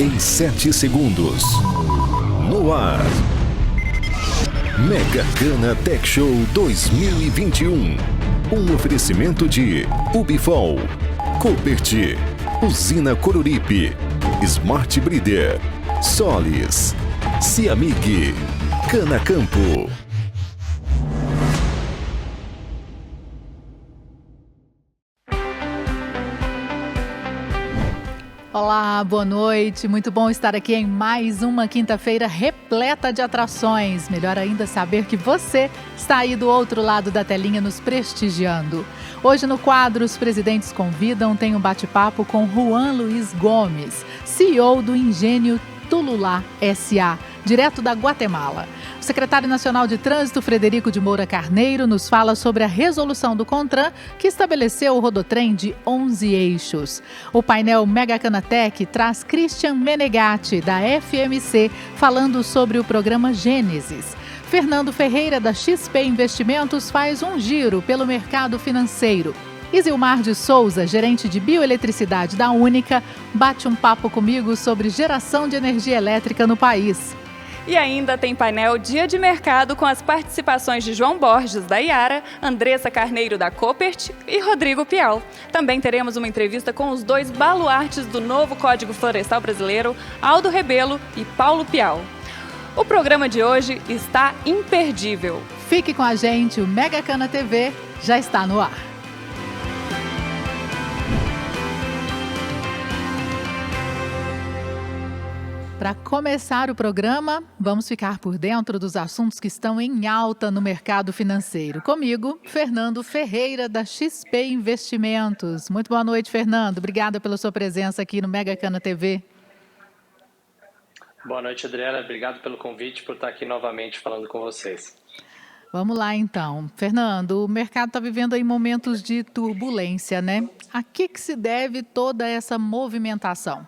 em 7 segundos. No ar. Mega Cana Tech Show 2021. Um oferecimento de Ubifol, Copert, Usina Coruripe, Smart Breeder, Solis, Ciamig, Canacampo. Olá, boa noite. Muito bom estar aqui em mais uma quinta-feira repleta de atrações. Melhor ainda saber que você está aí do outro lado da telinha nos prestigiando. Hoje no quadro Os Presidentes Convidam tem um bate-papo com Juan Luiz Gomes, CEO do Engenho Tululá S.A., direto da Guatemala. O secretário nacional de Trânsito, Frederico de Moura Carneiro, nos fala sobre a resolução do CONTRAN que estabeleceu o rodotrem de 11 eixos. O painel Mega Canatech traz Christian Menegatti, da FMC, falando sobre o programa Gênesis. Fernando Ferreira, da XP Investimentos, faz um giro pelo mercado financeiro. Isilmar de Souza, gerente de bioeletricidade da Única, bate um papo comigo sobre geração de energia elétrica no país. E ainda tem painel Dia de Mercado com as participações de João Borges, da Iara, Andressa Carneiro, da Copert e Rodrigo Pial. Também teremos uma entrevista com os dois baluartes do novo Código Florestal Brasileiro, Aldo Rebelo e Paulo Pial. O programa de hoje está imperdível. Fique com a gente, o Mega Cana TV já está no ar. Para começar o programa, vamos ficar por dentro dos assuntos que estão em alta no mercado financeiro. Comigo, Fernando Ferreira, da XP Investimentos. Muito boa noite, Fernando. Obrigada pela sua presença aqui no Mega Cana TV. Boa noite, Adriana. Obrigado pelo convite, por estar aqui novamente falando com vocês. Vamos lá, então. Fernando, o mercado está vivendo aí momentos de turbulência, né? A que se deve toda essa movimentação?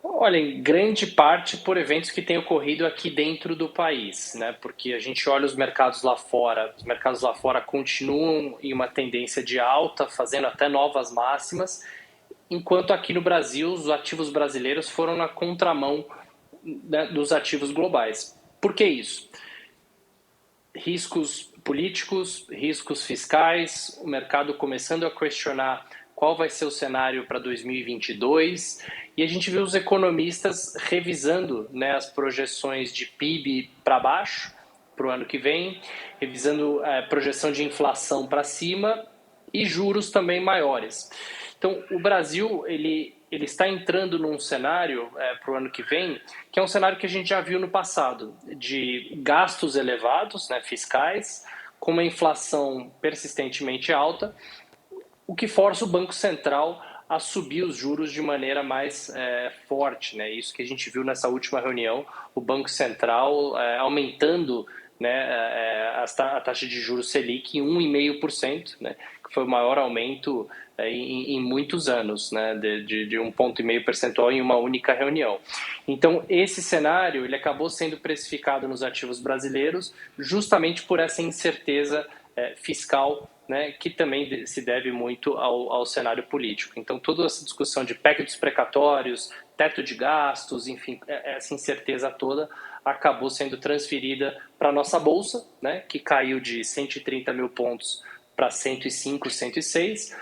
Olha, em grande parte por eventos que têm ocorrido aqui dentro do país, né? Porque a gente olha os mercados lá fora continuam em uma tendência de alta, fazendo até novas máximas, enquanto aqui no Brasil os ativos brasileiros foram na contramão, né, dos ativos globais. Por que isso? Riscos políticos, riscos fiscais, o mercado começando a questionar qual vai ser o cenário para 2022, e a gente viu os economistas revisando, né, as projeções de PIB para baixo para o ano que vem, revisando a projeção de inflação para cima e juros também maiores. Então, o Brasil ele está entrando num cenário para o ano que vem, que é um cenário que a gente já viu no passado, de gastos elevados, né, fiscais, com uma inflação persistentemente alta, o que força o Banco Central a subir os juros de maneira mais forte, né? Isso que a gente viu nessa última reunião, o Banco Central aumentando, né, a taxa de juros Selic em 1,5%, né? Que foi o maior aumento em muitos anos, né? De 1,5 percentual em uma única reunião. Então, esse cenário ele acabou sendo precificado nos ativos brasileiros justamente por essa incerteza fiscal, né, que também se deve muito ao cenário político. Então, toda essa discussão de PEC dos precatórios, teto de gastos, enfim, essa incerteza toda acabou sendo transferida para a nossa Bolsa, né, que caiu de 130 mil pontos para 105, 106.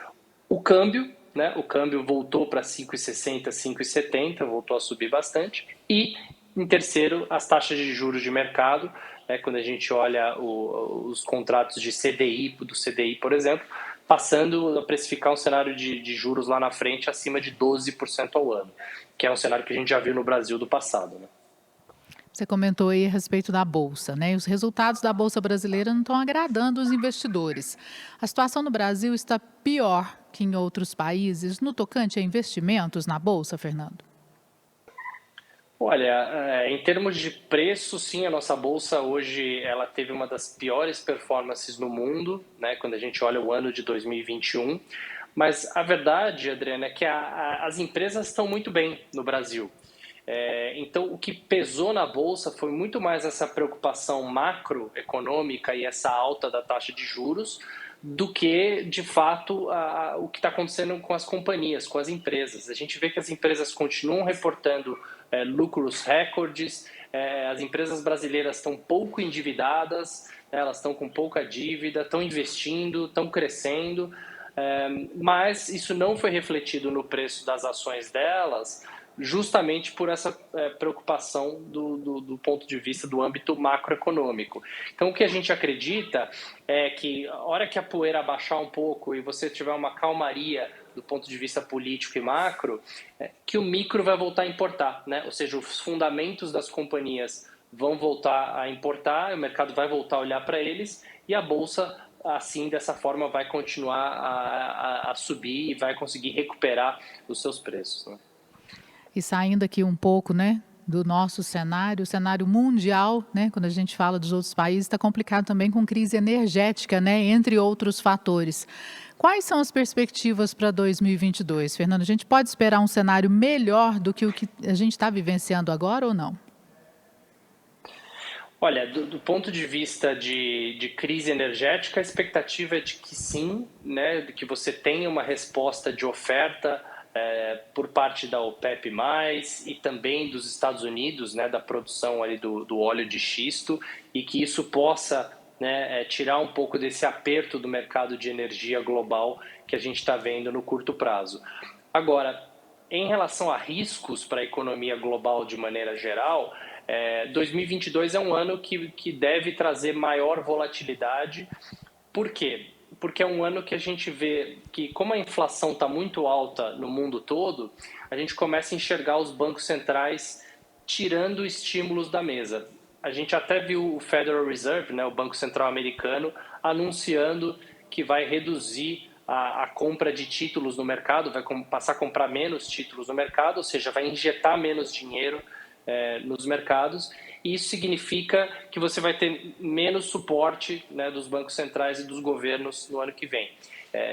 O câmbio voltou para 5,60, 5,70, voltou a subir bastante. E, em terceiro, as taxas de juros de mercado. Quando a gente olha os contratos de CDI, do CDI, por exemplo, passando a precificar um cenário de juros lá na frente acima de 12% ao ano, que é um cenário que a gente já viu no Brasil do passado, né? Você comentou aí a respeito da Bolsa, né? E os resultados da Bolsa brasileira não estão agradando os investidores. A situação no Brasil está pior que em outros países no tocante a investimentos na Bolsa, Fernando? Olha, em termos de preço, sim, a nossa bolsa hoje ela teve uma das piores performances no mundo, né, quando a gente olha o ano de 2021. Mas a verdade, Adriana, é que as empresas estão muito bem no Brasil. Então, o que pesou na bolsa foi muito mais essa preocupação macroeconômica e essa alta da taxa de juros do que, de fato, o que está acontecendo com as companhias, com as empresas. A gente vê que as empresas continuam reportando lucros recordes, as empresas brasileiras estão pouco endividadas, elas estão com pouca dívida, estão investindo, estão crescendo, mas isso não foi refletido no preço das ações delas, justamente por essa preocupação do ponto de vista do âmbito macroeconômico. Então, o que a gente acredita é que, a hora que a poeira abaixar um pouco e você tiver uma calmaria do ponto de vista político e macro, que o micro vai voltar a importar, né? Ou seja, os fundamentos das companhias vão voltar a importar, o mercado vai voltar a olhar para eles e a Bolsa, assim, dessa forma, vai continuar a subir e vai conseguir recuperar os seus preços, né? E saindo aqui um pouco, né, do nosso cenário, o cenário mundial, né, quando a gente fala dos outros países, está complicado também com crise energética, né, entre outros fatores. Quais são as perspectivas para 2022, Fernando? A gente pode esperar um cenário melhor do que o que a gente está vivenciando agora ou não? Olha, do ponto de vista de crise energética, a expectativa é de que sim, né, de que você tenha uma resposta de oferta por parte da OPEP+, e também dos Estados Unidos, né, da produção ali do óleo de xisto, e que isso possa, né, tirar um pouco desse aperto do mercado de energia global que a gente está vendo no curto prazo. Agora, em relação a riscos para a economia global de maneira geral, 2022 é um ano que deve trazer maior volatilidade. Por quê? Porque é um ano que a gente vê que, como a inflação está muito alta no mundo todo, a gente começa a enxergar os bancos centrais tirando estímulos da mesa. A gente até viu o Federal Reserve, né, o Banco Central americano, anunciando que vai reduzir a compra de títulos no mercado, vai passar a comprar menos títulos no mercado, ou seja, vai injetar menos dinheiro nos mercados. E isso significa que você vai ter menos suporte, né, dos bancos centrais e dos governos no ano que vem.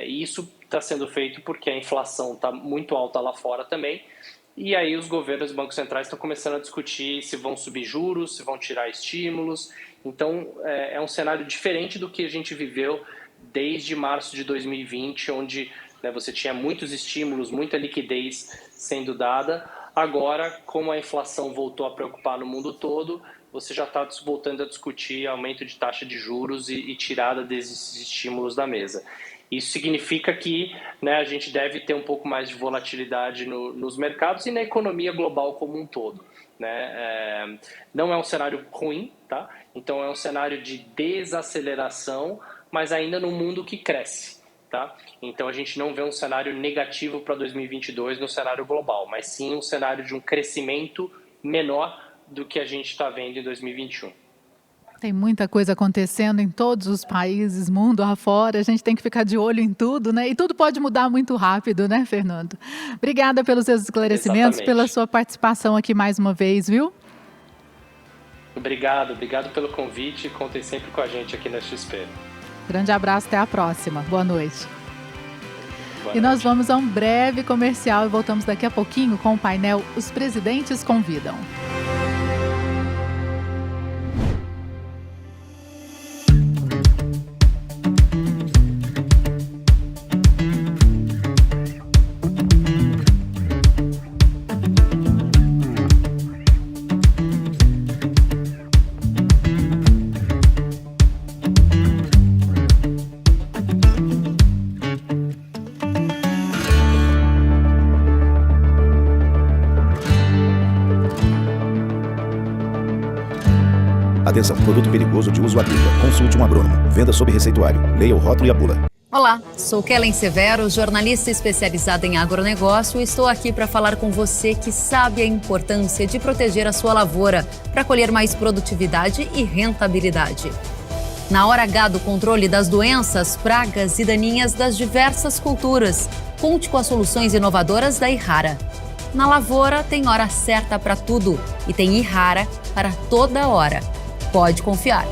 E isso está sendo feito porque a inflação está muito alta lá fora também. E aí os governos e bancos centrais estão começando a discutir se vão subir juros, se vão tirar estímulos. Então, é um cenário diferente do que a gente viveu desde março de 2020, onde, né, você tinha muitos estímulos, muita liquidez sendo dada. Agora, como a inflação voltou a preocupar no mundo todo, você já está voltando a discutir aumento de taxa de juros e tirada desses estímulos da mesa. Isso significa que, né, a gente deve ter um pouco mais de volatilidade nos mercados e na economia global como um todo, né? Não é um cenário ruim, tá? Então é um cenário de desaceleração, mas ainda num mundo que cresce. Tá? Então a gente não vê um cenário negativo para 2022 no cenário global, mas sim um cenário de um crescimento menor do que a gente está vendo em 2021. Tem muita coisa acontecendo em todos os países, mundo afora, a gente tem que ficar de olho em tudo, né? E tudo pode mudar muito rápido, né, Fernando? Obrigada pelos seus esclarecimentos, pela sua participação aqui mais uma vez, viu? Obrigado pelo convite, contem sempre com a gente aqui na XP. Grande abraço, até a próxima. Boa noite. E nós vamos a um breve comercial e voltamos daqui a pouquinho com o painel Os Presidentes Convidam. Atenção, produto perigoso de uso agrícola. Consulte um agrônomo. Venda sob receituário. Leia o rótulo e a bula. Olá, sou Kellen Severo, jornalista especializada em agronegócio e estou aqui para falar com você que sabe a importância de proteger a sua lavoura para colher mais produtividade e rentabilidade. Na hora H do controle das doenças, pragas e daninhas das diversas culturas, conte com as soluções inovadoras da Ihara. Na lavoura tem hora certa para tudo e tem Ihara para toda hora. Pode confiar.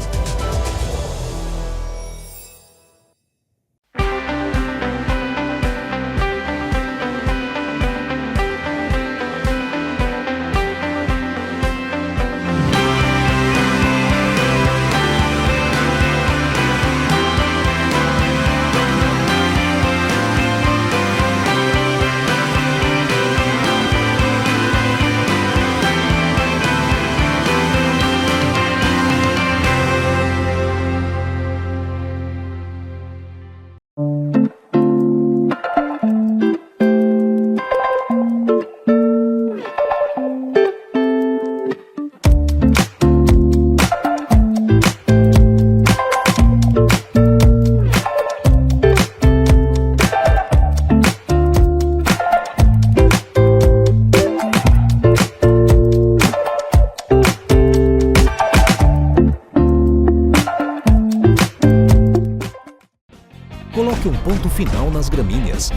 das gramíneas.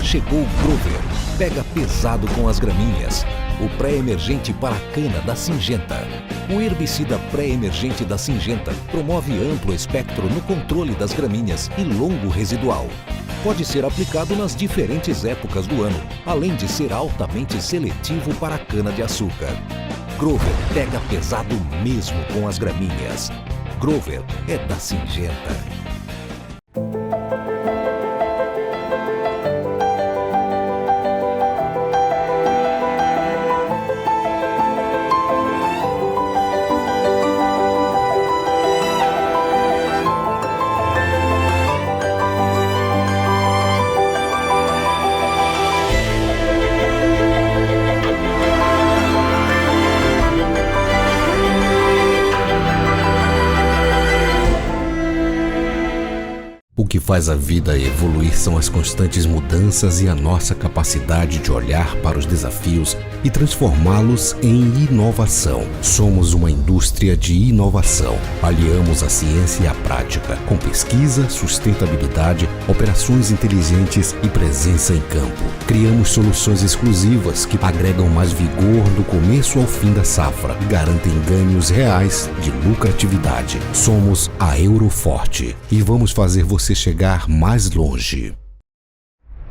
Chegou o Grover, pega pesado com as gramíneas. O pré-emergente para a cana da Syngenta. O herbicida pré-emergente da Syngenta promove amplo espectro no controle das gramíneas e longo residual. Pode ser aplicado nas diferentes épocas do ano, além de ser altamente seletivo para a cana-de-açúcar. Grover pega pesado mesmo com as gramíneas. Grover é da Syngenta. O que faz a vida evoluir são as constantes mudanças e a nossa capacidade de olhar para os desafios e transformá-los em inovação. Somos uma indústria de inovação. Aliamos a ciência e a prática, com pesquisa, sustentabilidade, operações inteligentes e presença em campo. Criamos soluções exclusivas que agregam mais vigor do começo ao fim da safra e garantem ganhos reais de lucratividade. Somos a Euroforte e vamos fazer você chegar mais longe.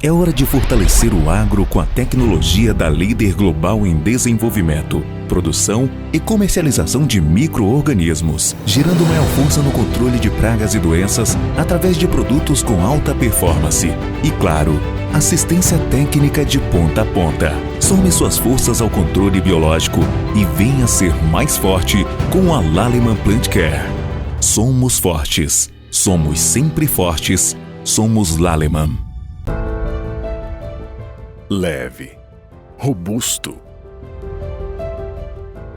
É hora de fortalecer o agro com a tecnologia da líder global em desenvolvimento, produção e comercialização de micro-organismos, gerando maior força no controle de pragas e doenças através de produtos com alta performance. E claro, assistência técnica de ponta a ponta. Some suas forças ao controle biológico e venha ser mais forte com a Lallemand Plant Care. Somos fortes. Somos sempre fortes. Somos Lallemand. Leve, robusto,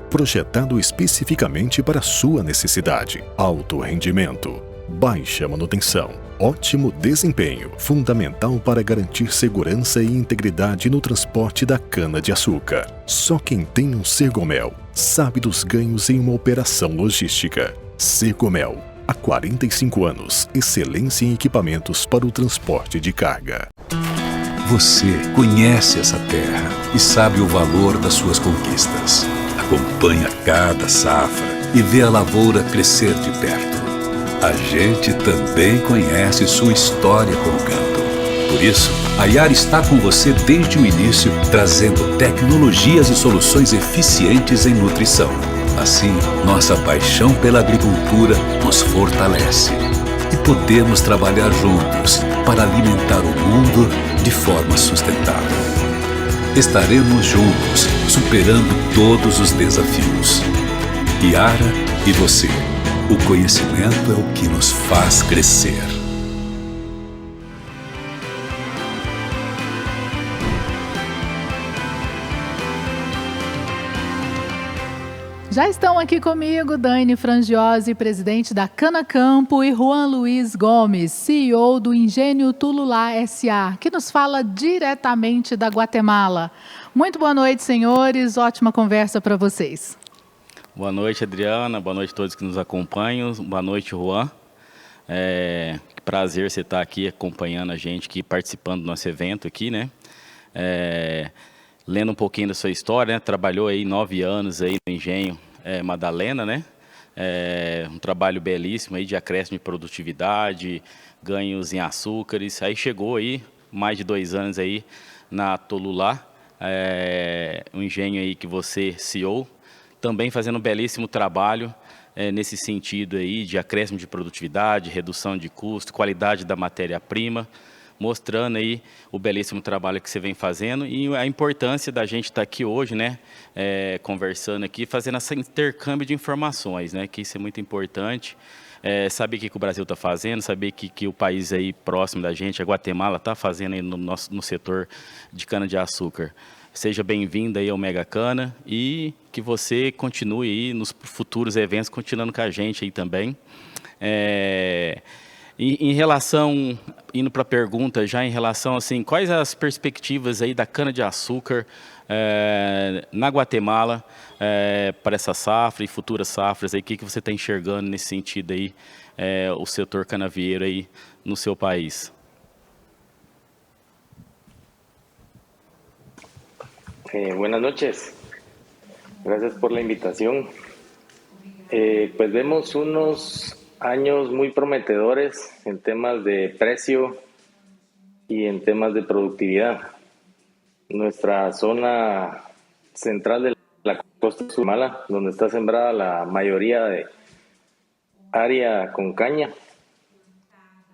projetado especificamente para sua necessidade, alto rendimento, baixa manutenção, ótimo desempenho, fundamental para garantir segurança e integridade no transporte da cana-de-açúcar. Só quem tem um Sergomel sabe dos ganhos em uma operação logística. Sergomel, há 45 anos, excelência em equipamentos para o transporte de carga. Você conhece essa terra e sabe o valor das suas conquistas. Acompanha cada safra e vê a lavoura crescer de perto. A gente também conhece sua história com o campo. Por isso, a Yara está com você desde o início, trazendo tecnologias e soluções eficientes em nutrição. Assim, nossa paixão pela agricultura nos fortalece. E podemos trabalhar juntos para alimentar o mundo de forma sustentável. Estaremos juntos, superando todos os desafios. Yara e você. O conhecimento é o que nos faz crescer. Já estão aqui comigo Daiane Frangiosi, presidente da Canacampo, e Juan Luiz Gomes, CEO do Engenho Tululá S.A., que nos fala diretamente da Guatemala. Muito boa noite, senhores. Ótima conversa para vocês. Boa noite, Adriana. Boa noite a todos que nos acompanham. Boa noite, Juan. Que prazer você estar aqui acompanhando a gente, aqui, participando do nosso evento aqui, né? Lendo um pouquinho da sua história, né? Trabalhou aí 9 anos aí no Engenho Madalena, né? Um trabalho belíssimo aí de acréscimo de produtividade, ganhos em açúcares. Aí chegou aí mais de 2 anos aí na Tululá, um engenho aí que você CEO, também fazendo um belíssimo trabalho nesse sentido aí de acréscimo de produtividade, redução de custo, qualidade da matéria-prima, mostrando aí o belíssimo trabalho que você vem fazendo e a importância da gente estar aqui hoje, né, conversando aqui, fazendo esse intercâmbio de informações, né, que isso é muito importante, saber o que o Brasil está fazendo, saber o que o país aí próximo da gente, a Guatemala, está fazendo aí no setor de cana-de-açúcar. Seja bem-vindo aí ao Mega Cana e que você continue aí nos futuros eventos, continuando com a gente aí também. Em relação, indo para a pergunta já em relação, assim, quais as perspectivas aí da cana-de-açúcar na Guatemala para essa safra e futuras safras aí, o que você está enxergando nesse sentido aí, o setor canavieiro aí no seu país? Buenas noches. Gracias por la invitación. Pues vemos unos años muy prometedores en temas de precio y en temas de productividad. Nuestra zona central de la costa sur, Guatemala, donde está sembrada la mayoría de área con caña,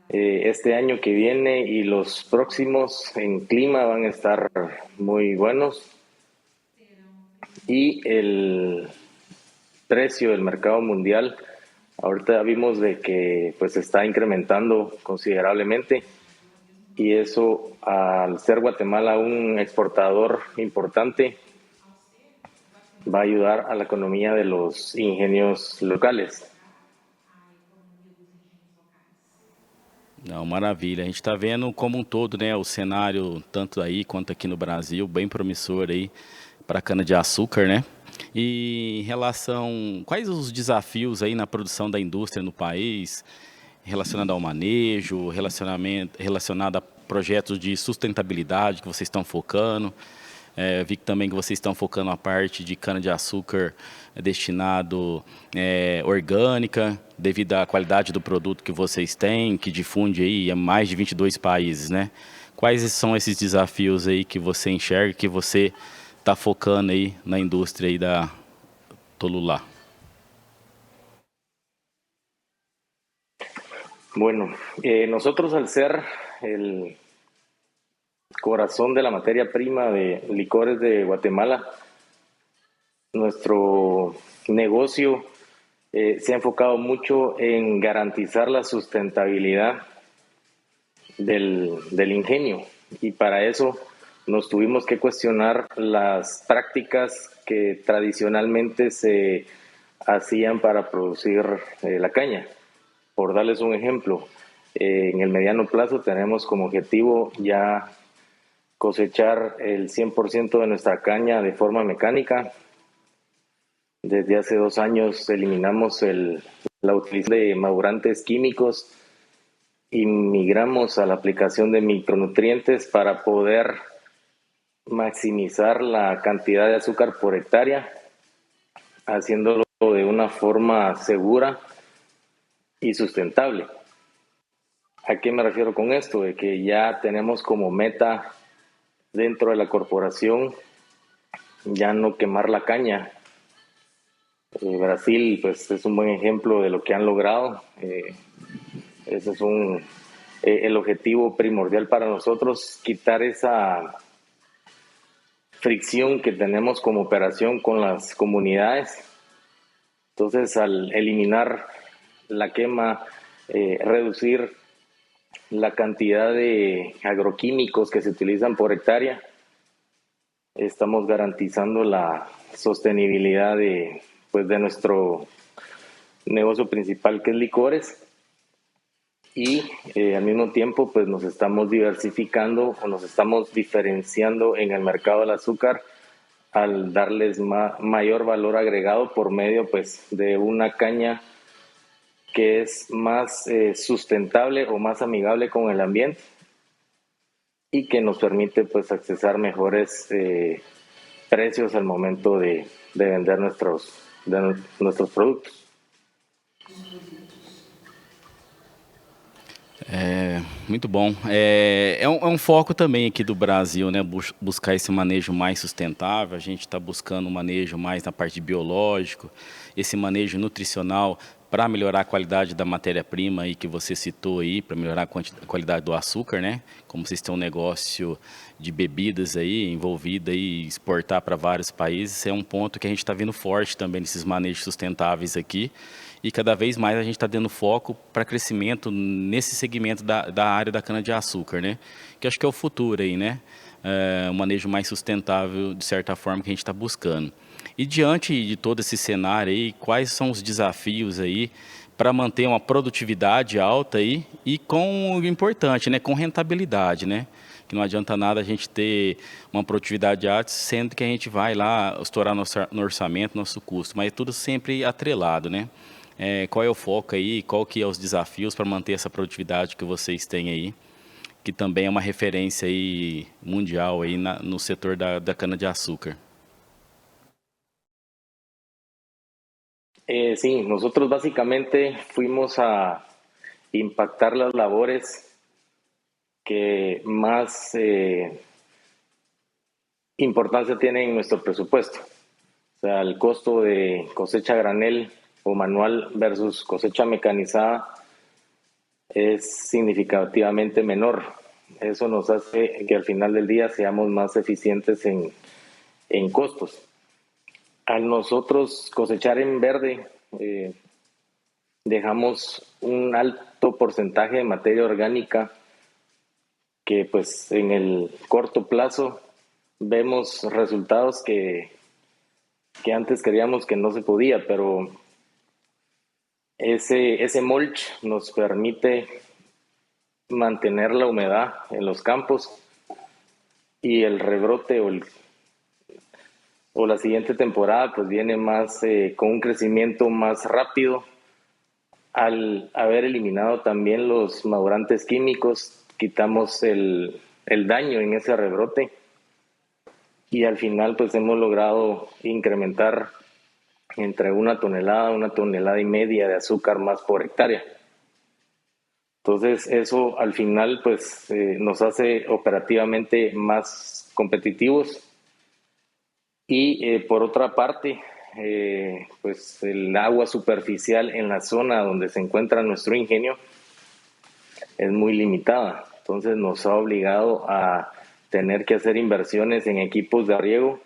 este año que viene y los próximos en clima van a estar muy buenos, y el precio del mercado mundial ahorita vimos de que pues está incrementando considerablemente, y eso, al ser Guatemala un exportador importante, va a ayudar a la economía de los ingenios locales. Não, maravilha. A gente está vendo como um todo, né, o cenário, tanto aí quanto aqui no Brasil, bem promissor aí para a cana-de-açúcar, né? E em relação, quais os desafios aí na produção da indústria no país, relacionado ao manejo, relacionado a projetos de sustentabilidade que vocês estão focando? Vi também que vocês estão focando a parte de cana-de-açúcar destinado orgânica, devido à qualidade do produto que vocês têm, que difunde aí a mais de 22 países, né? Quais são esses desafios aí que você enxerga, que você está focando aí na indústria aí da Tolulá? Bueno, nosotros, al ser el corazón de la materia prima de licores de Guatemala, nuestro negocio se ha enfocado mucho en garantizar la sustentabilidad del ingenio, y para eso nos tuvimos que cuestionar las prácticas que tradicionalmente se hacían para producir la caña. Por darles un ejemplo, en el mediano plazo tenemos como objetivo ya cosechar el 100% de nuestra caña de forma mecánica. Desde hace 2 años eliminamos la utilización de madurantes químicos y migramos a la aplicación de micronutrientes para poder maximizar la cantidad de azúcar por hectárea, haciéndolo de una forma segura y sustentable. ¿A qué me refiero con esto? De que ya tenemos como meta dentro de la corporación ya no quemar la caña. Brasil pues es un buen ejemplo de lo que han logrado. Ese es el objetivo primordial para nosotros, quitar esa fricción que tenemos como operación con las comunidades. Entonces, al eliminar la quema, reducir la cantidad de agroquímicos que se utilizan por hectárea, estamos garantizando la sostenibilidad de nuestro negocio principal, que es licores, y al mismo tiempo pues nos estamos diversificando o nos estamos diferenciando en el mercado del azúcar al darles mayor valor agregado por medio pues de una caña que es más sustentable o más amigable con el ambiente, y que nos permite pues accesar mejores precios al momento de vender nuestros productos. Muito bom. É um foco também aqui do Brasil, né? Buscar esse manejo mais sustentável. A gente está buscando um manejo mais na parte de biológico, esse manejo nutricional para melhorar a qualidade da matéria-prima aí que você citou aí, para melhorar a qualidade do açúcar, né? Como vocês têm um negócio de bebidas aí envolvido aí, exportar para vários países, é um ponto que a gente está vendo forte também nesses manejos sustentáveis aqui. E cada vez mais a gente está dando foco para crescimento nesse segmento da área da cana-de-açúcar, né? Que acho que é o futuro aí, né? Um manejo mais sustentável, de certa forma, que a gente está buscando. E diante de todo esse cenário aí, quais são os desafios aí para manter uma produtividade alta aí e com o importante, né? Com rentabilidade, né? Que não adianta nada a gente ter uma produtividade alta, sendo que a gente vai lá estourar no orçamento, nosso custo, mas tudo sempre atrelado, né? Qual é o foco aí, qual que é os desafios para manter essa produtividade que vocês têm aí? que também é uma referência aí mundial aí no setor da cana-de-açúcar. Sí, nosotros básicamente fuimos a impactar las labores que más importancia tienen en nuestro presupuesto. O sea, el costo de cosecha granel o manual versus cosecha mecanizada es significativamente menor. Eso nos hace que al final del día seamos más eficientes en costos. Al nosotros cosechar en verde, dejamos un alto porcentaje de materia orgánica que pues en el corto plazo vemos resultados que antes creíamos que no se podía, pero ese mulch nos permite mantener la humedad en los campos y el rebrote o la siguiente temporada pues viene más con un crecimiento más rápido. Al haber eliminado también los madurantes químicos, quitamos el daño en ese rebrote y al final pues hemos logrado incrementar entre 1 tonelada, 1,5 toneladas de azúcar más por hectárea. Entonces eso al final pues nos hace operativamente más competitivos y por otra parte pues el agua superficial en la zona donde se encuentra nuestro ingenio es muy limitada. Entonces nos ha obligado a tener que hacer inversiones en equipos de riego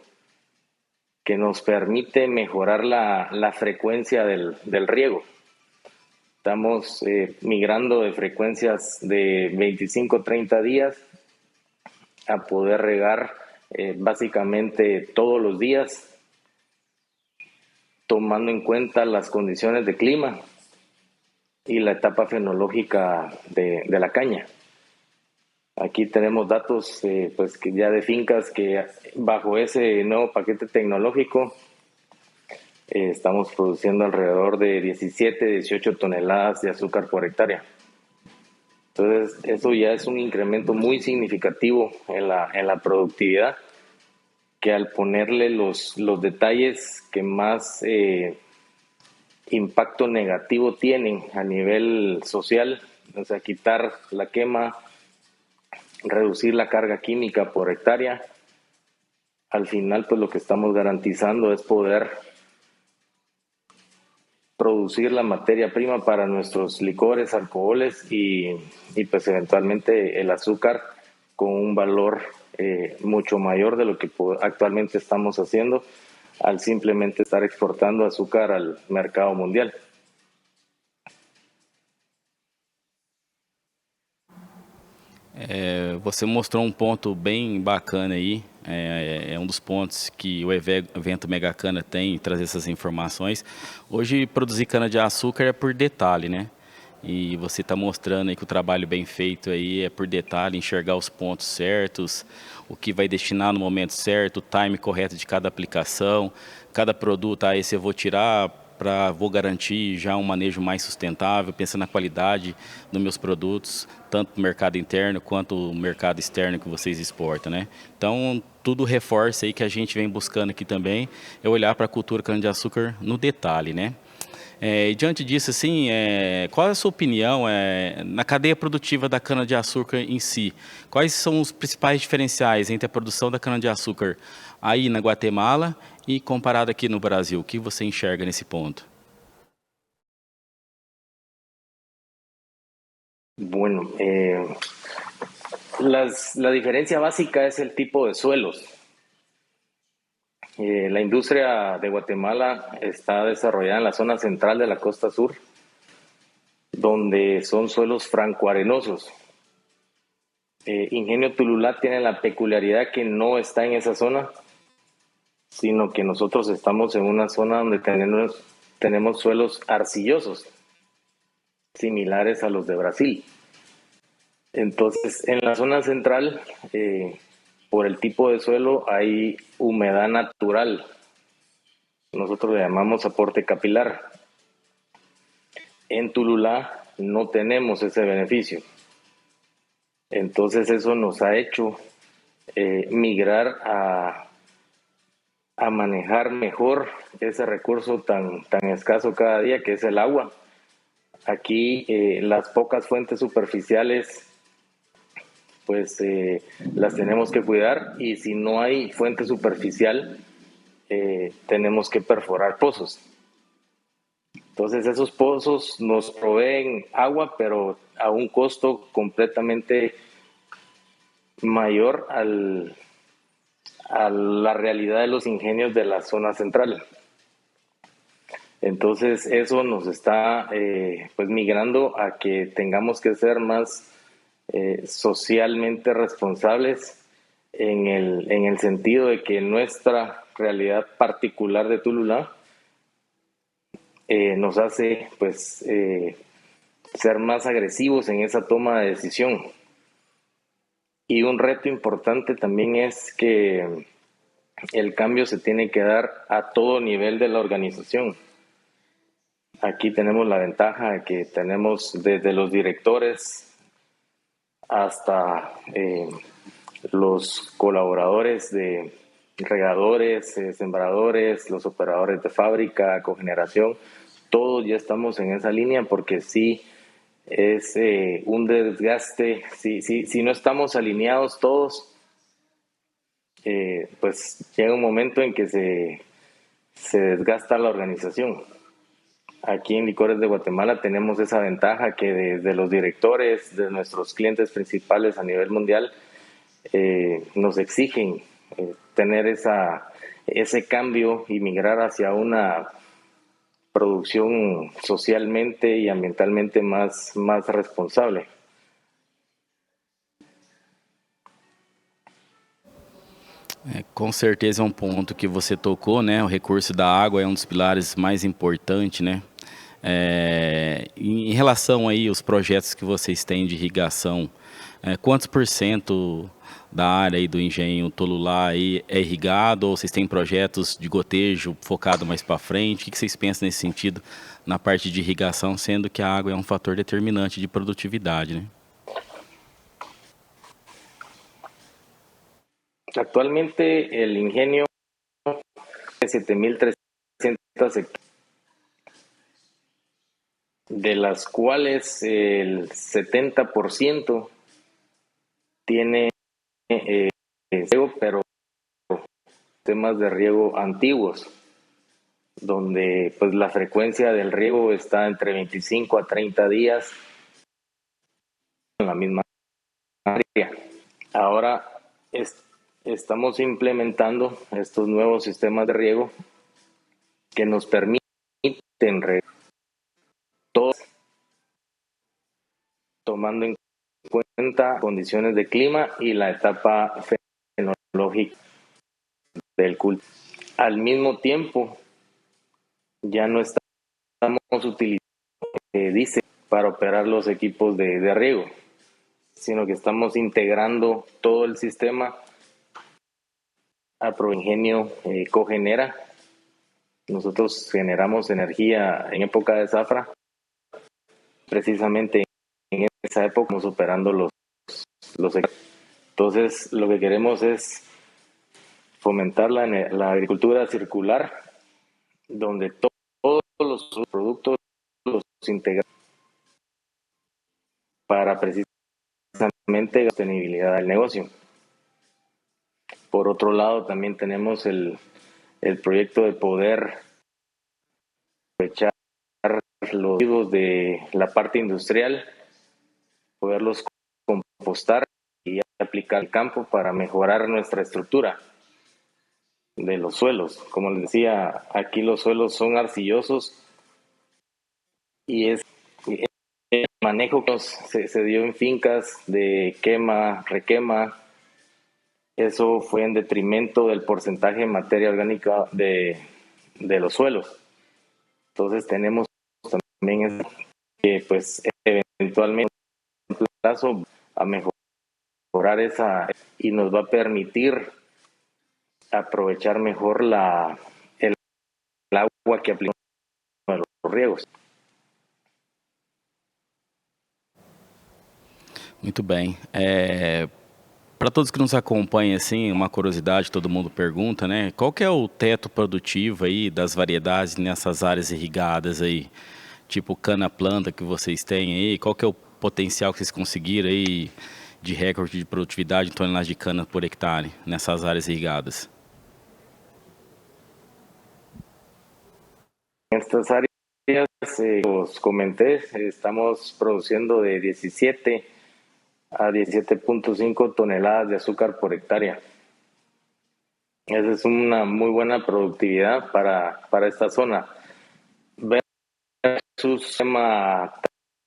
que nos permite mejorar la frecuencia del riego. Estamos migrando de frecuencias de 25-30 días a poder regar básicamente todos los días, tomando en cuenta las condiciones de clima y la etapa fenológica de la caña. Aquí tenemos datos pues que ya de fincas que bajo ese nuevo paquete tecnológico estamos produciendo alrededor de 17-18 toneladas de azúcar por hectárea. Entonces eso ya es un incremento muy significativo en la productividad, que al ponerle los detalles que más impacto negativo tienen a nivel social, o sea, quitar la quema, reducir la carga química por hectárea, al final pues lo que estamos garantizando es poder producir la materia prima para nuestros licores, alcoholes y pues eventualmente el azúcar con un valor mucho mayor de lo que actualmente estamos haciendo al simplemente estar exportando azúcar al mercado mundial. Você mostrou um ponto bem bacana aí, é um dos pontos que o evento Megacana tem, trazer essas informações. Hoje, produzir cana-de-açúcar é por detalhe, né? E você está mostrando aí que o trabalho bem feito aí é por detalhe, enxergar os pontos certos, o que vai destinar no momento certo, o time correto de cada aplicação, cada produto, esse eu vou tirar vou garantir já um manejo mais sustentável, pensando na qualidade dos meus produtos, tanto no mercado interno quanto no mercado externo que vocês exportam, né? Então, tudo reforça aí que a gente vem buscando aqui também, é olhar para a cultura cana-de-açúcar no detalhe, né? E diante disso, assim, qual é a sua opinião na cadeia produtiva da cana-de-açúcar em si? Quais são os principais diferenciais entre a produção da cana-de-açúcar aí na Guatemala e comparado aqui no Brasil? O que você enxerga nesse ponto? Bueno, la diferencia básica es el tipo de suelos. La industria de Guatemala está desarrollada en la zona central de la costa sur, donde son suelos francoarenosos. Ingenio Tululá tiene la peculiaridad que no está en esa zona, sino que nosotros estamos en una zona donde tenemos suelos arcillosos, similares a los de Brasil. Entonces, en la zona central, por el tipo de suelo, hay humedad natural. Nosotros le llamamos aporte capilar. En Tululá no tenemos ese beneficio. Entonces eso nos ha hecho migrar a manejar mejor ese recurso tan escaso cada día que es el agua. Aquí las pocas fuentes superficiales pues las tenemos que cuidar, y si no hay fuente superficial tenemos que perforar pozos. Entonces esos pozos nos proveen agua, pero a un costo completamente mayor a la realidad de los ingenios de la zona central. Entonces eso nos está pues migrando a que tengamos que ser más socialmente responsables en el sentido de que nuestra realidad particular de Tululá nos hace pues ser más agresivos en esa toma de decisión. Y un reto importante también es que el cambio se tiene que dar a todo nivel de la organización. Aquí tenemos la ventaja de que tenemos desde los directores hasta los colaboradores de regadores, sembradores, los operadores de fábrica, cogeneración, todos ya estamos en esa línea, porque sí es un desgaste. Si no estamos alineados todos, pues llega un momento en que se desgasta la organización. Aquí en Licores de Guatemala tenemos esa ventaja que desde los directores de nuestros clientes principales a nivel mundial nos exigen tener ese cambio y migrar hacia una producción socialmente y ambientalmente más responsable. Com certeza é um ponto que você tocou, né? O recurso da água é um dos pilares mais importantes, né? Em relação aí aos projetos que vocês têm de irrigação, quantos por cento da área aí do engenho Tolulá aí é irrigado, ou vocês têm projetos de gotejo focado mais para frente? O que vocês pensam nesse sentido na parte de irrigação, sendo que a água é um fator determinante de produtividade, né? Actualmente el ingenio tiene 7.300 hectáreas, de las cuales el 70% tiene riego, pero temas de riego antiguos, donde pues la frecuencia del riego está entre 25 a 30 días en la misma área. Ahora estamos implementando estos nuevos sistemas de riego que nos permiten regar todos, tomando en cuenta condiciones de clima y la etapa fenológica del cultivo. Al mismo tiempo, ya no estamos utilizando diésel para operar los equipos de riego, sino que estamos integrando todo el sistema a Proingenio cogenera. Nosotros generamos energía en época de zafra. Precisamente en esa época estamos operando los equipos. Entonces, lo que queremos es fomentar la agricultura circular, donde todos los productos los integramos para precisamente la sostenibilidad del negocio. Por otro lado, también tenemos el proyecto de poder aprovechar los residuos de la parte industrial, poderlos compostar y aplicar al campo para mejorar nuestra estructura de los suelos. Como les decía, aquí los suelos son arcillosos y el manejo que se dio en fincas de quema, requema, eso fue en detrimento del porcentaje de materia orgánica de los suelos. Entonces tenemos también que pues eventualmente en un plazo a mejorar esa, y nos va a permitir aprovechar mejor el agua que aplicamos en los riegos. Muito bem. Para todos que nos acompanham, assim, uma curiosidade, todo mundo pergunta, né? Qual que é o teto produtivo aí das variedades nessas áreas irrigadas aí? Tipo cana-planta que vocês têm aí, qual que é o potencial que vocês conseguiram aí de recorde de produtividade em toneladas de cana por hectare nessas áreas irrigadas? Estas áreas, os comenté, estamos produciendo de 17 a 17.5 toneladas de azúcar por hectárea. Esa es una muy buena productividad para esta zona. Versus sistema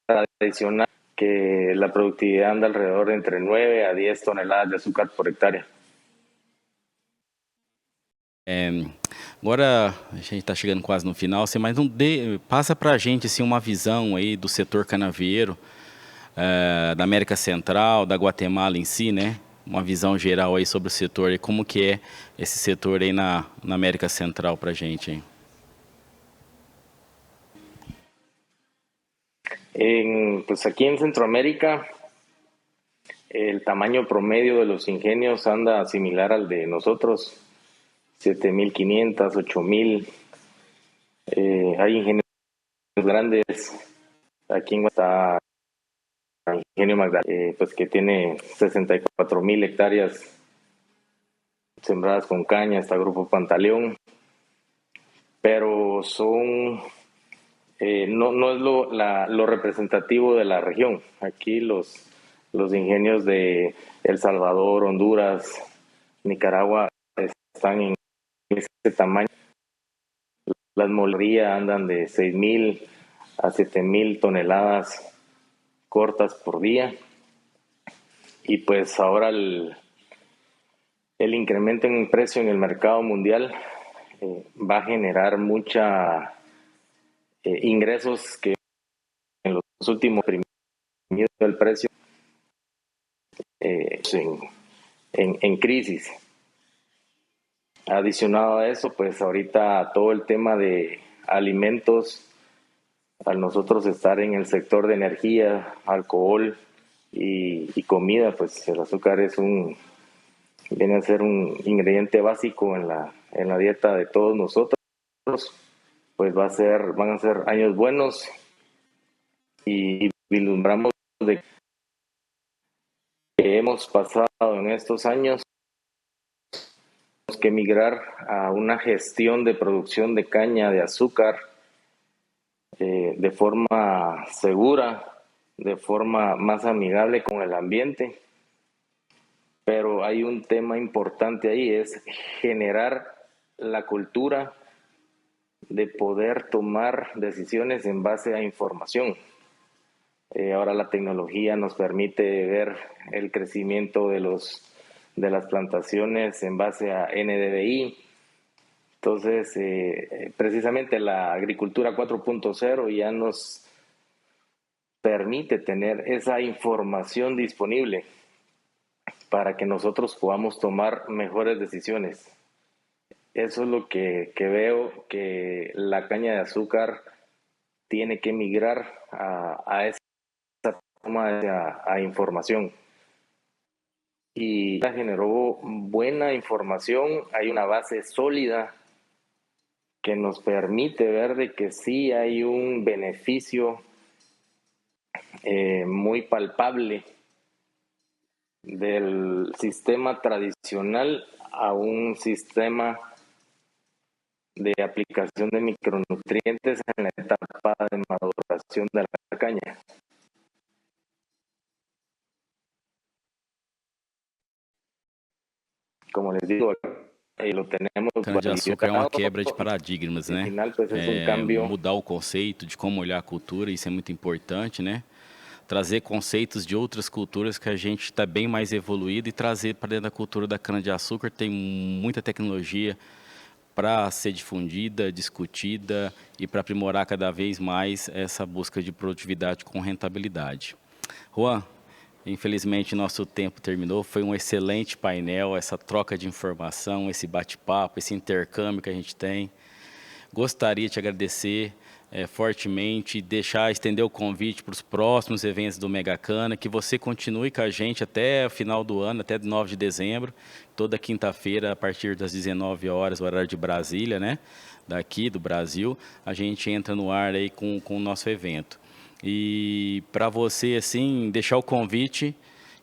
tradicional, que la productividad anda alrededor de entre 9 a 10 toneladas de azúcar por hectárea. Agora a gente está chegando quase no final, assim, mas passa para a gente assim, uma visão aí do setor canavieiro, da América Central, da Guatemala em si, né? Uma visão geral aí sobre o setor e como que é esse setor aí na América Central para a gente. Hein? Pues aquí en Centroamérica, el tamaño promedio de los ingenios anda similar al de nosotros, 7.500, 8.000. Hay ingenios grandes. Aquí en Guatemala está el ingenio Magdalena, pues que tiene 64.000 hectáreas sembradas con caña, está Grupo Pantaleón, pero son... no es lo representativo de la región. Aquí los ingenios de El Salvador, Honduras, Nicaragua están en ese tamaño. Las molerías andan de 6.000 a 7.000 toneladas cortas por día. Y pues ahora el incremento en precio en el mercado mundial va a generar mucha... ingresos que en los últimos primidos del precio en crisis. Adicionado a eso, pues ahorita todo el tema de alimentos, al nosotros estar en el sector de energía, alcohol y comida, pues el azúcar viene a ser un ingrediente básico en la dieta de todos nosotros. Pues van a ser años buenos y vislumbramos de que hemos pasado en estos años. Tenemos que migrar a una gestión de producción de caña de azúcar de forma segura, de forma más amigable con el ambiente. Pero hay un tema importante ahí, es generar la cultura de poder tomar decisiones en base a información. Ahora la tecnología nos permite ver el crecimiento de las plantaciones en base a NDVI. Entonces, precisamente la agricultura 4.0 ya nos permite tener esa información disponible para que nosotros podamos tomar mejores decisiones. Eso es lo que veo, que la caña de azúcar tiene que migrar a esa toma a información. Y generó buena información, hay una base sólida que nos permite ver de que sí hay un beneficio muy palpable del sistema tradicional a un sistema de aplicación de micronutrientes en la etapa de maduración de la caña. Como les digo, lo tenemos cana-de-açúcar é uma quebra de paradigmas, né? Final, pues, mudar o conceito de como olhar a cultura, isso é muito importante, né? Trazer conceitos de outras culturas que a gente está bem mais evoluído e trazer para dentro da cultura da cana-de-açúcar. Tem muita tecnologia para ser difundida, discutida e para aprimorar cada vez mais essa busca de produtividade com rentabilidade. Juan, infelizmente nosso tempo terminou, foi um excelente painel, essa troca de informação, esse bate-papo, esse intercâmbio que a gente tem. Gostaria de te agradecer fortemente, estender o convite para os próximos eventos do Megacana, que você continue com a gente até o final do ano, até 9 de dezembro, toda quinta-feira, a partir das 19 horas, o horário de Brasília, né? Daqui do Brasil, a gente entra no ar aí com o nosso evento. E para você, assim, deixar o convite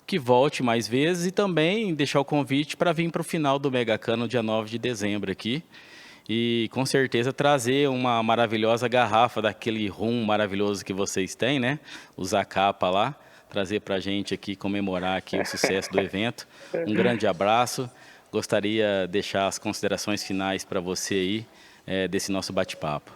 que volte mais vezes e também deixar o convite para vir para o final do Megacana, no dia 9 de dezembro aqui. E com certeza trazer uma maravilhosa garrafa daquele rum maravilhoso que vocês têm, né? Usar a capa lá, trazer para a gente aqui, comemorar aqui o sucesso do evento. Um grande abraço. Gostaria de deixar as considerações finais para você aí, desse nosso bate-papo.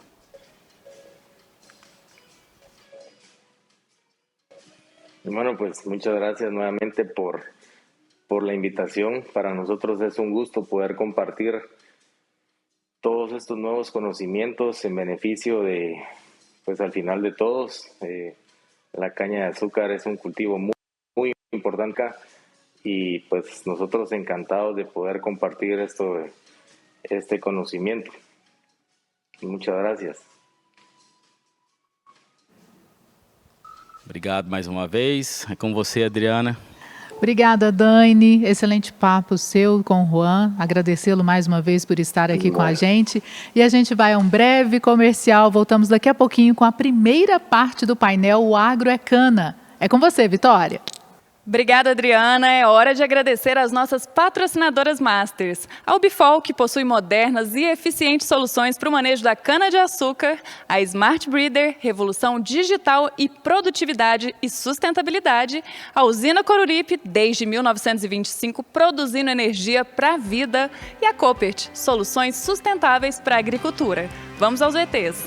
Bueno, pues muchas gracias nuevamente por la invitación. Para nosotros es un gusto poder compartir todos estos nuevos conocimientos en beneficio de, pues al final de todos. La caña de azúcar es un cultivo muy, muy importante y pues nosotros encantados de poder compartir este conocimiento. Muchas gracias. Obrigado mais uma vez. É com você, Adriana. Obrigada, Dani. Excelente papo seu com o Juan. Agradecê-lo mais uma vez por estar aqui com a gente. E a gente vai a um breve comercial. Voltamos daqui a pouquinho com a primeira parte do painel O Agro é Cana. É com você, Vitória. Obrigada, Adriana. É hora de agradecer às nossas patrocinadoras Masters. A Ubifol, que possui modernas e eficientes soluções para o manejo da cana-de-açúcar. A Smart Breeder, revolução digital e produtividade e sustentabilidade. A usina Coruripe, desde 1925, produzindo energia para a vida. E a Copert, soluções sustentáveis para a agricultura. Vamos aos VTs.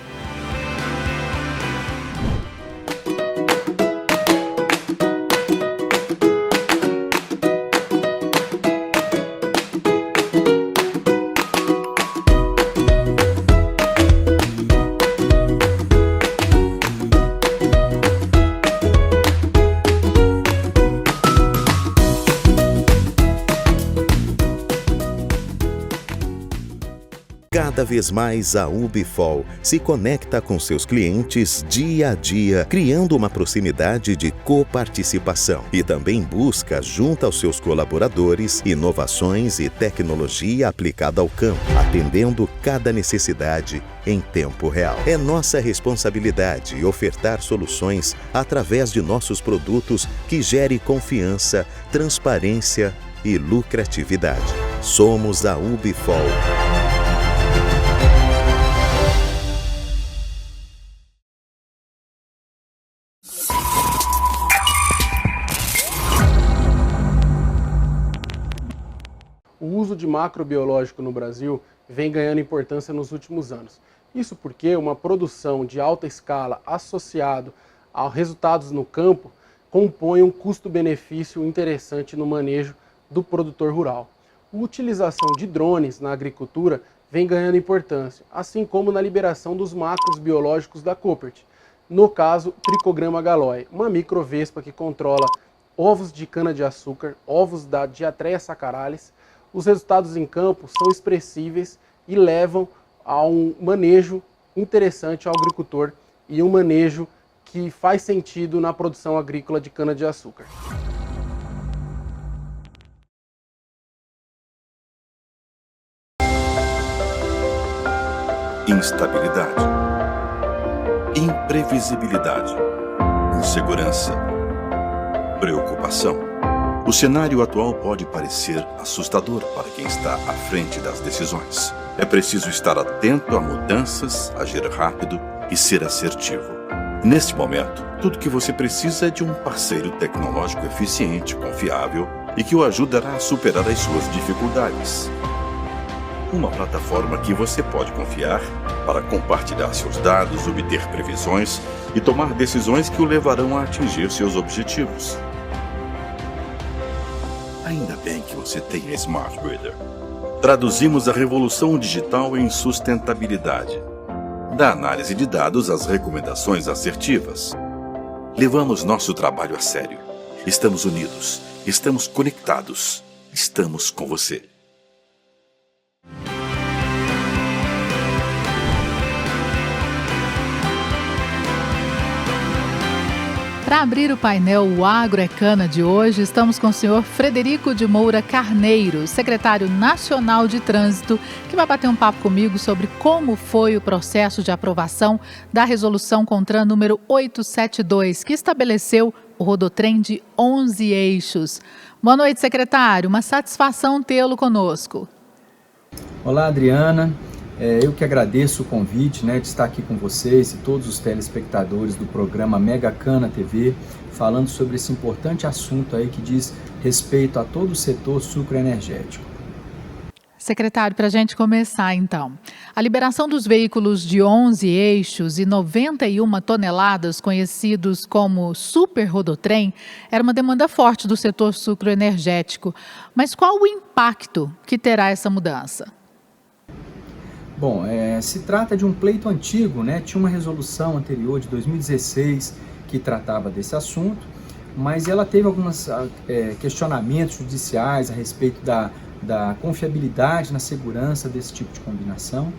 Cada vez mais a Ubifol se conecta com seus clientes dia a dia, criando uma proximidade de coparticipação e também busca, junto aos seus colaboradores, inovações e tecnologia aplicada ao campo, atendendo cada necessidade em tempo real. É nossa responsabilidade ofertar soluções através de nossos produtos que gere confiança, transparência e lucratividade. Somos a Ubifol. O uso de macrobiológico no Brasil vem ganhando importância nos últimos anos. Isso porque uma produção de alta escala associado a resultados no campo compõe um custo-benefício interessante no manejo do produtor rural. A utilização de drones na agricultura vem ganhando importância, assim como na liberação dos macros biológicos da Copert. No caso, Trichogramma galloi, uma microvespa que controla ovos de cana-de-açúcar, ovos da Diatreia saccharalis. Os resultados em campo são expressíveis e levam a um manejo interessante ao agricultor e um manejo que faz sentido na produção agrícola de cana-de-açúcar. Instabilidade, imprevisibilidade, insegurança, preocupação. O cenário atual pode parecer assustador para quem está à frente das decisões. É preciso estar atento a mudanças, agir rápido e ser assertivo. Neste momento, tudo que você precisa é de um parceiro tecnológico eficiente, confiável e que o ajudará a superar as suas dificuldades. Uma plataforma que você pode confiar para compartilhar seus dados, obter previsões e tomar decisões que o levarão a atingir seus objetivos. Ainda bem que você tem a Smart Breeder. Traduzimos a revolução digital em sustentabilidade. Da análise de dados às recomendações assertivas. Levamos nosso trabalho a sério. Estamos unidos, estamos conectados, estamos com você. Para abrir o painel O Agro é Cana de hoje, estamos com o senhor Frederico de Moura Carneiro, secretário nacional de Trânsito, que vai bater um papo comigo sobre como foi o processo de aprovação da resolução CONTRAN número 872, que estabeleceu o rodotrem de 11 eixos. Boa noite, secretário. Uma satisfação tê-lo conosco. Olá, Adriana. Eu que agradeço o convite, de estar aqui com vocês e todos os telespectadores do programa Mega Cana TV, falando sobre esse importante assunto aí que diz respeito a todo o setor sucroenergético. Secretário, para a gente começar então, a liberação dos veículos de 11 eixos e 91 toneladas, conhecidos como super rodotrem, era uma demanda forte do setor sucroenergético. Mas qual o impacto que terá essa mudança? Bom, se trata de um pleito antigo, tinha uma resolução anterior de 2016 que tratava desse assunto, mas ela teve alguns questionamentos judiciais a respeito da confiabilidade na segurança desse tipo de combinação.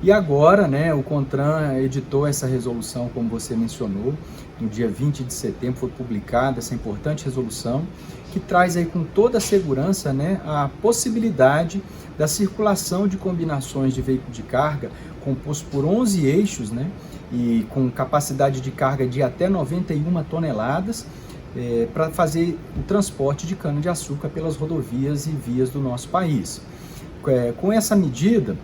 E agora, o CONTRAN editou essa resolução, como você mencionou, no dia 20 de setembro foi publicada essa importante resolução, que traz aí com toda a segurança a possibilidade da circulação de combinações de veículo de carga composto por 11 eixos, e com capacidade de carga de até 91 toneladas, para fazer o transporte de cana-de-açúcar pelas rodovias e vias do nosso país. Com essa medida,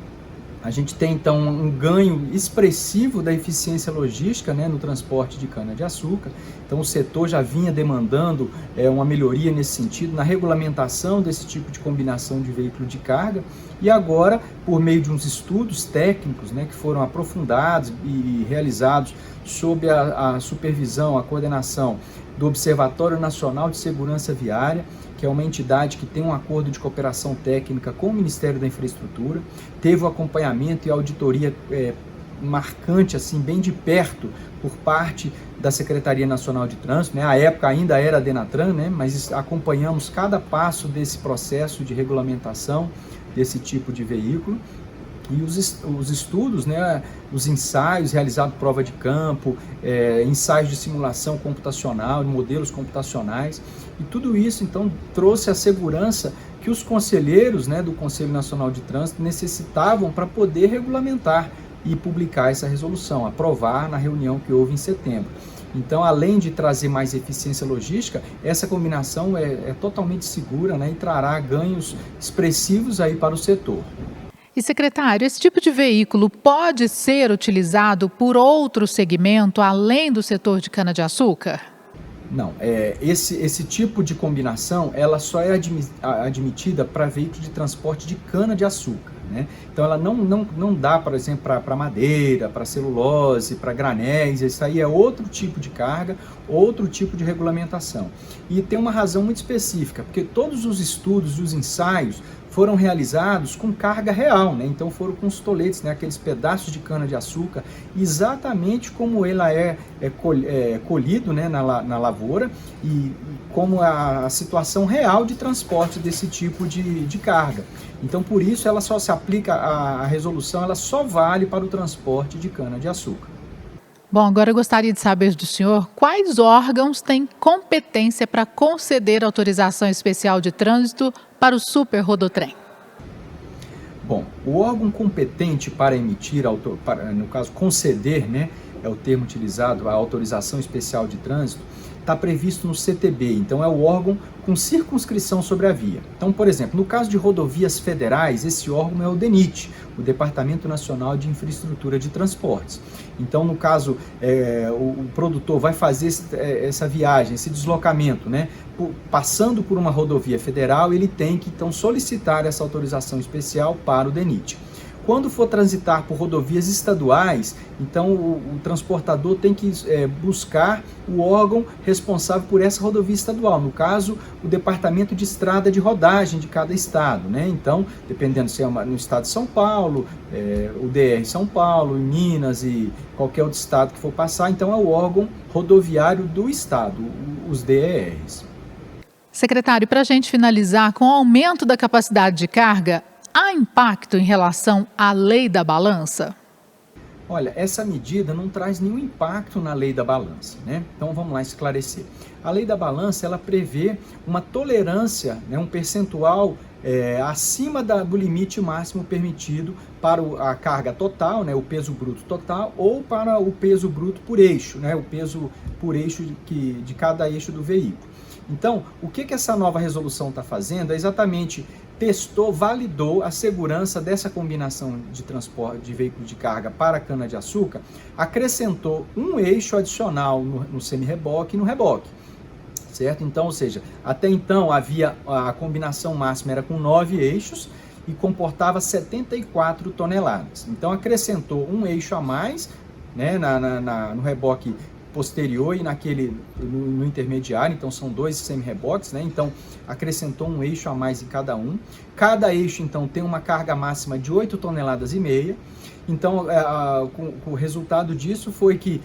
a gente tem então um ganho expressivo da eficiência logística no transporte de cana-de-açúcar. Então o setor já vinha demandando uma melhoria nesse sentido, na regulamentação desse tipo de combinação de veículo de carga. E agora, por meio de uns estudos técnicos que foram aprofundados e realizados sob a supervisão, a coordenação do Observatório Nacional de Segurança Viária, que é uma entidade que tem um acordo de cooperação técnica com o Ministério da Infraestrutura, teve o acompanhamento e auditoria marcante, assim, bem de perto, por parte da Secretaria Nacional de Trânsito, À época ainda era a Denatran, mas acompanhamos cada passo desse processo de regulamentação desse tipo de veículo. E os estudos, os ensaios realizados prova de campo, ensaios de simulação computacional, modelos computacionais, e tudo isso então trouxe a segurança que os conselheiros do Conselho Nacional de Trânsito necessitavam para poder regulamentar e publicar essa resolução, aprovar na reunião que houve em setembro. Então, além de trazer mais eficiência logística, essa combinação é totalmente segura e trará ganhos expressivos aí para o setor. E, secretário, esse tipo de veículo pode ser utilizado por outro segmento além do setor de cana-de-açúcar? Não, esse tipo de combinação ela só é admitida para veículos de transporte de cana-de-açúcar. Então ela não dá, por exemplo, para madeira, para celulose, para granéis. Isso aí é outro tipo de carga, outro tipo de regulamentação. E tem uma razão muito específica, porque todos os estudos e os ensaios foram realizados com carga real, então foram com os toletes, aqueles pedaços de cana-de-açúcar, exatamente como ela é colhido na lavoura e como a situação real de transporte desse tipo de carga. Então, por isso, ela só se aplica, a resolução ela só vale para o transporte de cana-de-açúcar. Bom, agora eu gostaria de saber do senhor quais órgãos têm competência para conceder autorização especial de trânsito para o super rodotrem. Bom, o órgão competente para emitir, no caso conceder, é o termo utilizado, a autorização especial de trânsito, está previsto no CTB, então é o órgão com circunscrição sobre a via. Então, por exemplo, no caso de rodovias federais, esse órgão é o DENIT, o Departamento Nacional de Infraestrutura de Transportes. Então, no caso, o produtor vai fazer essa viagem, esse deslocamento, passando por uma rodovia federal, ele tem que, então, solicitar essa autorização especial para o DENIT. Quando for transitar por rodovias estaduais, então o transportador tem que buscar o órgão responsável por essa rodovia estadual, no caso, o Departamento de Estrada de Rodagem de cada estado, Então, dependendo se é no estado de São Paulo, o DR São Paulo, em Minas e qualquer outro estado que for passar, então é o órgão rodoviário do estado, os DERs. Secretário, para a gente finalizar, com o aumento da capacidade de carga, há impacto em relação à lei da balança? Olha, essa medida não traz nenhum impacto na lei da balança, né? Então vamos lá esclarecer. A lei da balança, ela prevê uma tolerância, né, um percentual acima do limite máximo permitido para a carga total, né, o peso bruto total, ou para o peso bruto por eixo, né, o peso por eixo de cada eixo do veículo. Então, o que essa nova resolução está fazendo é exatamente validou a segurança dessa combinação de transporte de veículo de carga para cana-de-açúcar, acrescentou um eixo adicional no semi-reboque e no reboque. Certo? Então, ou seja, até então a combinação máxima era com 9 eixos e comportava 74 toneladas. Então, acrescentou um eixo a mais, né, no reboque posterior e no intermediário, então são 2 semi-reboques, né? Então acrescentou um eixo a mais em cada um. Cada eixo, então, tem uma carga máxima de 8,5 toneladas. Então, o resultado disso foi que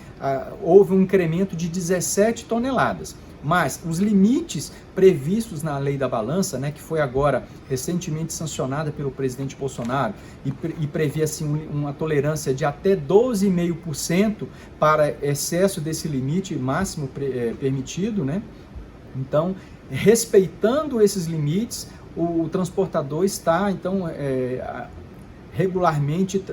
houve um incremento de 17 toneladas. Mas os limites previstos na lei da balança, né, que foi agora recentemente sancionada pelo presidente Bolsonaro e previa assim, uma tolerância de até 12,5% para excesso desse limite máximo permitido, né? Então, respeitando esses limites, o transportador está, então, regularmente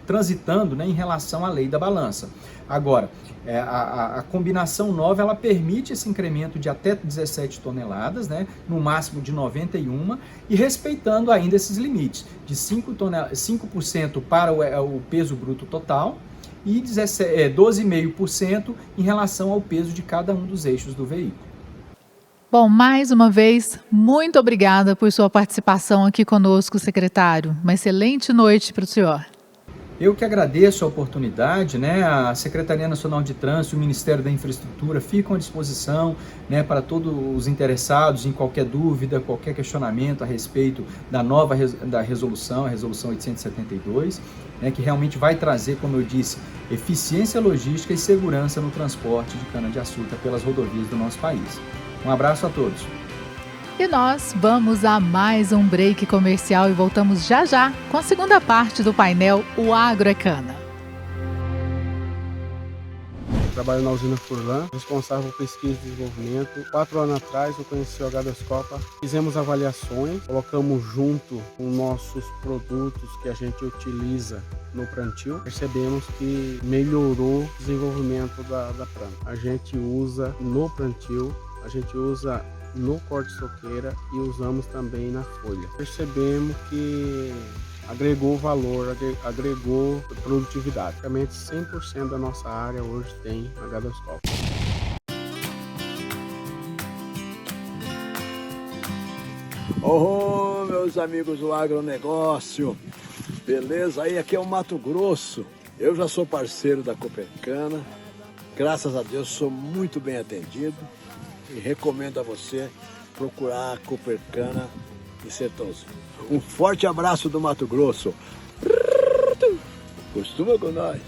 transitando, né, em relação à lei da balança. Agora, a combinação nova, ela permite esse incremento de até 17 toneladas, né, no máximo de 91, e respeitando ainda esses limites, de 5% para o peso bruto total e 12,5% em relação ao peso de cada um dos eixos do veículo. Bom, mais uma vez, muito obrigada por sua participação aqui conosco, secretário. Uma excelente noite para o senhor. Eu que agradeço a oportunidade, né? A Secretaria Nacional de Trânsito e o Ministério da Infraestrutura ficam à disposição, né, para todos os interessados em qualquer dúvida, qualquer questionamento a respeito da resolução, a resolução 872, né, que realmente vai trazer, como eu disse, eficiência logística e segurança no transporte de cana-de-açúcar pelas rodovias do nosso país. Um abraço a todos. E nós vamos a mais um break comercial e voltamos já já com a segunda parte do painel O Agro é Cana. Trabalho na usina Furlan, responsável por pesquisa e desenvolvimento. 4 anos atrás eu conheci o H2Copa, fizemos avaliações, colocamos junto com nossos produtos que a gente utiliza no plantio, percebemos que melhorou o desenvolvimento da planta. A gente usa no plantio, a gente usa no corte-soqueira e usamos também na folha. Percebemos que agregou valor, agregou produtividade. Praticamente 100% da nossa área hoje tem H2Copa. Oh, meus amigos do agronegócio, beleza? Aí aqui é o Mato Grosso. Eu já sou parceiro da Copercana, graças a Deus sou muito bem atendido e recomendo a você procurar a Copercana em Sertãozinho. Um forte abraço do Mato Grosso. Costuma com nós.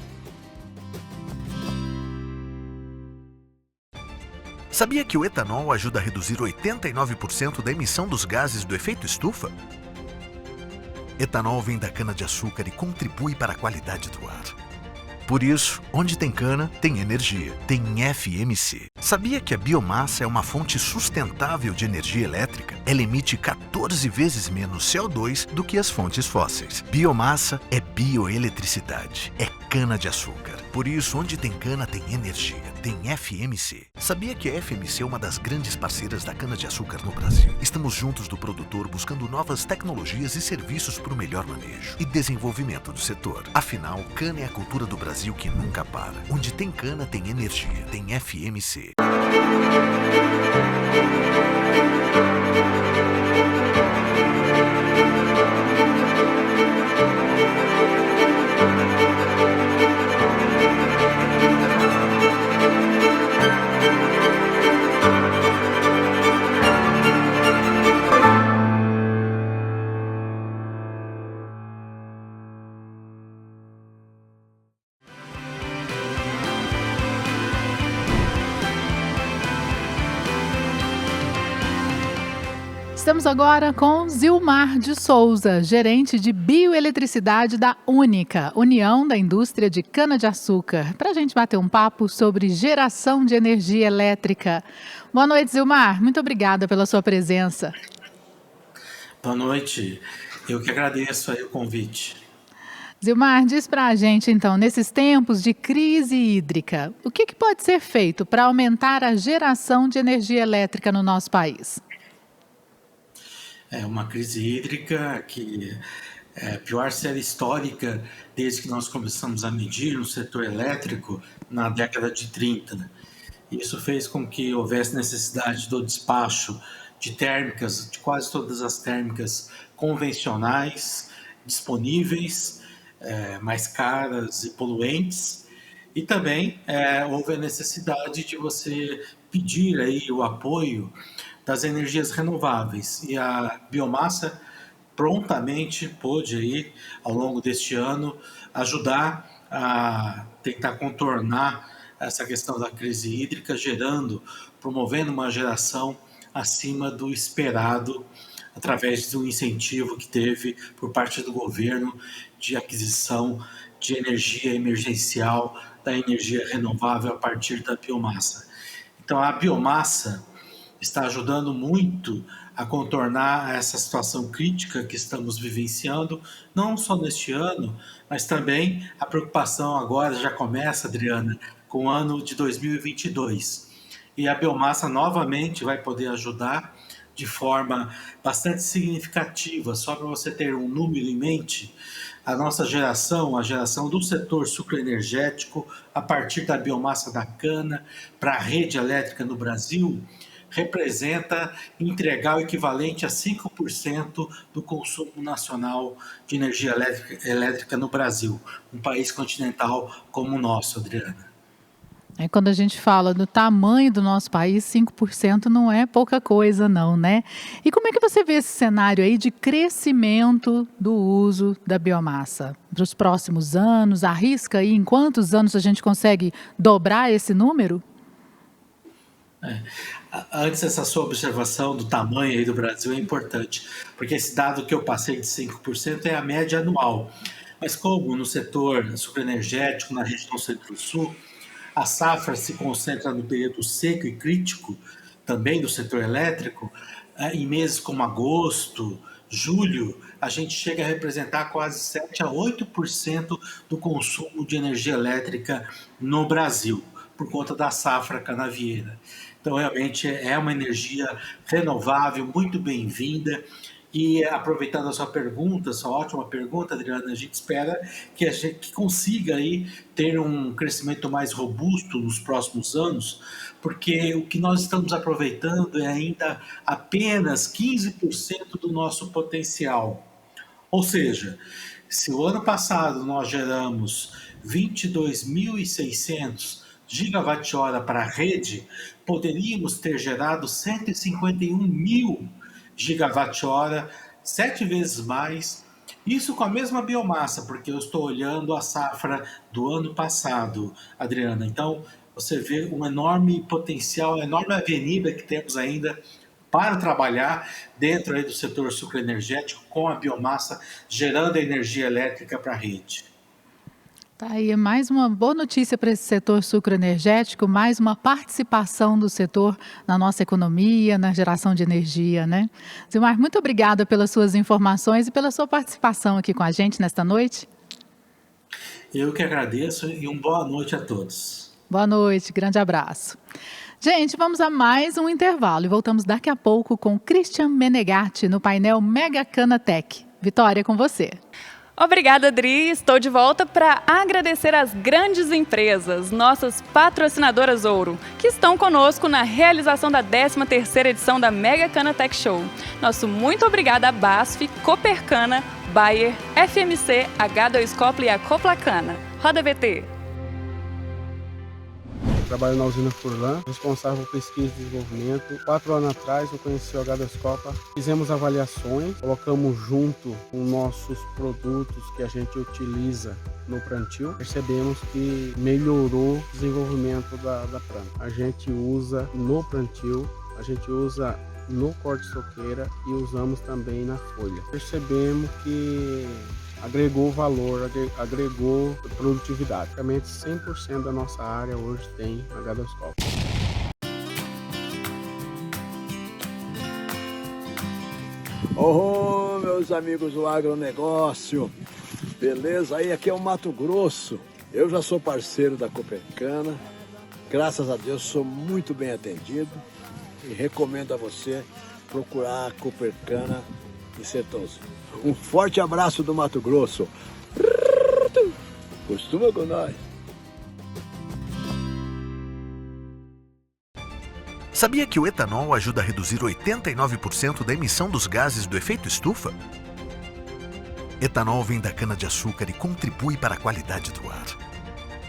Sabia que o etanol ajuda a reduzir 89% da emissão dos gases do efeito estufa? Etanol vem da cana-de-açúcar e contribui para a qualidade do ar. Por isso, onde tem cana, tem energia, tem FMC. Sabia que a biomassa é uma fonte sustentável de energia elétrica? Ela emite 14 vezes menos CO2 do que as fontes fósseis. Biomassa é bioeletricidade, é cana-de-açúcar. Por isso, onde tem cana, tem energia, tem FMC. Sabia que a FMC é uma das grandes parceiras da cana-de-açúcar no Brasil? Estamos juntos do produtor buscando novas tecnologias e serviços para o melhor manejo e desenvolvimento do setor. Afinal, cana é a cultura do Brasil que nunca para. Onde tem cana, tem energia, tem FMC. Estamos agora com Zilmar de Souza, gerente de bioeletricidade da Única, União da Indústria de Cana-de-Açúcar, para a gente bater um papo sobre geração de energia elétrica. Boa noite, Zilmar. Muito obrigada pela sua presença. Boa noite. Eu que agradeço aí o convite. Zilmar, diz para a gente, então, nesses tempos de crise hídrica, o que pode ser feito para aumentar a geração de energia elétrica no nosso país? É uma crise hídrica que é a pior série histórica desde que nós começamos a medir no setor elétrico na década de 30. Isso fez com que houvesse necessidade do despacho de térmicas, de quase todas as térmicas convencionais, disponíveis, mais caras e poluentes, e também houve a necessidade de você pedir aí o apoio das energias renováveis, e a biomassa prontamente pôde aí, ao longo deste ano, ajudar a tentar contornar essa questão da crise hídrica, promovendo uma geração acima do esperado, através de um incentivo que teve por parte do governo de aquisição de energia emergencial, da energia renovável a partir da biomassa. Então, a biomassa está ajudando muito a contornar essa situação crítica que estamos vivenciando, não só neste ano, mas também a preocupação agora já começa, Adriana, com o ano de 2022. E a biomassa novamente vai poder ajudar de forma bastante significativa. Só para você ter um número em mente, a nossa geração, a geração do setor sucroenergético, a partir da biomassa da cana para a rede elétrica no Brasil, representa entregar o equivalente a 5% do consumo nacional de energia elétrica no Brasil, um país continental como o nosso, Adriana. Quando a gente fala do tamanho do nosso país, 5% não é pouca coisa não, né? E como é que você vê esse cenário aí de crescimento do uso da biomassa para os próximos anos? Arrisca aí em quantos anos a gente consegue dobrar esse número? Antes, essa sua observação do tamanho aí do Brasil é importante, porque esse dado que eu passei de 5% é a média anual. Mas como no setor sucroenergético, na região centro-sul, a safra se concentra no período seco e crítico, também do setor elétrico, em meses como agosto, julho, a gente chega a representar quase 7 a 8% do consumo de energia elétrica no Brasil, por conta da safra canavieira. Então, realmente, é uma energia renovável, muito bem-vinda. E aproveitando a sua pergunta, sua ótima pergunta, Adriana, a gente espera que a gente consiga aí ter um crescimento mais robusto nos próximos anos, porque o que nós estamos aproveitando é ainda apenas 15% do nosso potencial. Ou seja, se o ano passado nós geramos 22.600 gigawatt-hora para a rede, poderíamos ter gerado 151 mil gigawatt-hora, 7 vezes mais, isso com a mesma biomassa, porque eu estou olhando a safra do ano passado, Adriana. Então, você vê um enorme potencial, uma enorme avenida que temos ainda para trabalhar dentro aí do setor sucroenergético com a biomassa, gerando energia elétrica para a rede. Tá aí mais uma boa notícia para esse setor sucroenergético, mais uma participação do setor na nossa economia, na geração de energia, né? Zilmar, muito obrigada pelas suas informações e pela sua participação aqui com a gente nesta noite. Eu que agradeço e uma boa noite a todos. Boa noite, grande abraço. Gente, vamos a mais um intervalo e voltamos daqui a pouco com Christian Menegatti no painel Mega Cana Tech. Vitória, com você. Obrigada, Adri. Estou de volta para agradecer às grandes empresas, nossas patrocinadoras Ouro, que estão conosco na realização da 13ª edição da Mega Cana Tech Show. Nosso muito obrigada a BASF, Copercana, Bayer, FMC, H2Copla e a Coplacana. Roda VT. Trabalho na usina Furlan, responsável por pesquisa e desenvolvimento. 4 anos atrás eu conheci o H2Copla, fizemos avaliações, colocamos junto com nossos produtos que a gente utiliza no plantio, percebemos que melhorou o desenvolvimento da planta. A gente usa no plantio, a gente usa no corte-soqueira e usamos também na folha. Percebemos que agregou valor, agregou produtividade. Praticamente 100% da nossa área hoje tem H2COP. Oh, meus amigos do agronegócio, beleza? Aí aqui é o Mato Grosso. Eu já sou parceiro da Copercana. Graças a Deus sou muito bem atendido e recomendo a você procurar a Copercana em Sertãozinho. Um forte abraço do Mato Grosso. Costuma com nós. Sabia que o etanol ajuda a reduzir 89% da emissão dos gases do efeito estufa? Etanol vem da cana-de-açúcar e contribui para a qualidade do ar.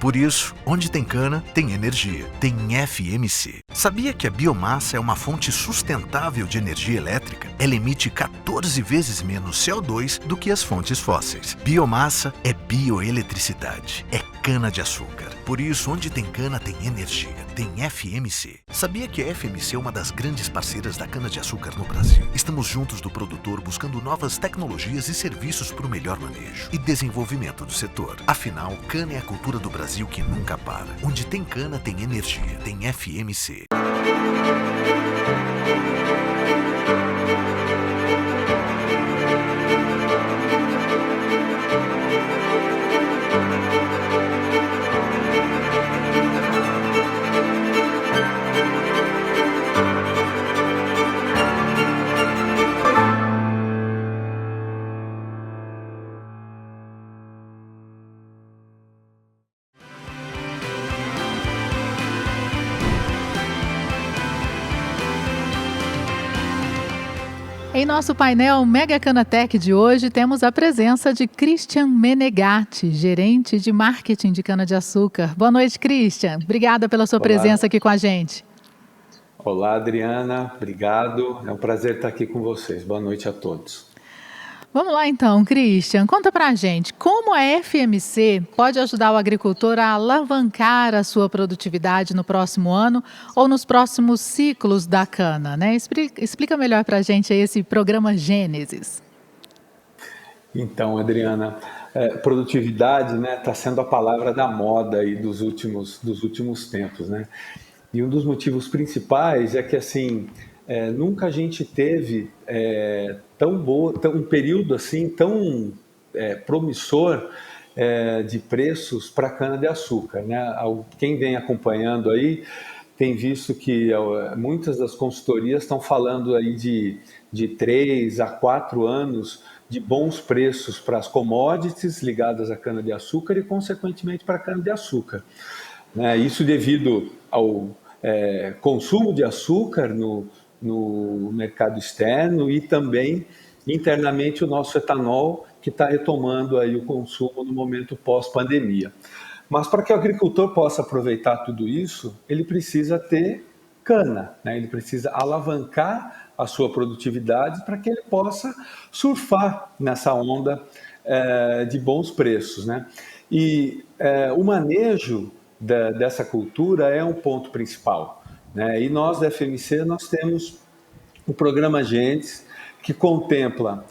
Por isso, onde tem cana, tem energia, tem FMC. Sabia que a biomassa é uma fonte sustentável de energia elétrica? Ela emite 14 vezes menos CO2 do que as fontes fósseis. Biomassa é bioeletricidade, é cana-de-açúcar. Por isso, onde tem cana, tem energia, tem FMC. Sabia que a FMC é uma das grandes parceiras da cana-de-açúcar no Brasil? Estamos juntos do produtor buscando novas tecnologias e serviços para o melhor manejo e desenvolvimento do setor. Afinal, cana é a cultura do Brasil que nunca para. Onde tem cana, tem energia, tem FMC. Em nosso painel Mega Canatech de hoje, temos a presença de Christian Menegatti, gerente de marketing de cana-de-açúcar. Boa noite, Christian. Obrigada pela sua presença aqui com a gente. Olá, Adriana. Obrigado. É um prazer estar aqui com vocês. Boa noite a todos. Vamos lá então, Christian. Conta pra gente, como a FMC pode ajudar o agricultor a alavancar a sua produtividade no próximo ano ou nos próximos ciclos da cana, né? Explica melhor pra gente aí esse programa Gênesis. Então, Adriana, produtividade, né, está sendo a palavra da moda aí dos últimos tempos, né? E um dos motivos principais é que, assim, nunca a gente teve um período assim tão promissor de preços para cana-de-açúcar, né? Quem vem acompanhando aí tem visto que muitas das consultorias estão falando aí de 3 a 4 anos de bons preços para as commodities ligadas à cana-de-açúcar e, consequentemente, para a cana-de-açúcar, né? Isso devido ao consumo de açúcar no mercado externo e também internamente o nosso etanol, que está retomando aí o consumo no momento pós-pandemia. Mas para que o agricultor possa aproveitar tudo isso, ele precisa ter cana, né? Ele precisa alavancar a sua produtividade para que ele possa surfar nessa onda de bons preços, né? E o manejo dessa cultura é um ponto principal, né? E nós da FMC nós temos o programa Gênesis, que contempla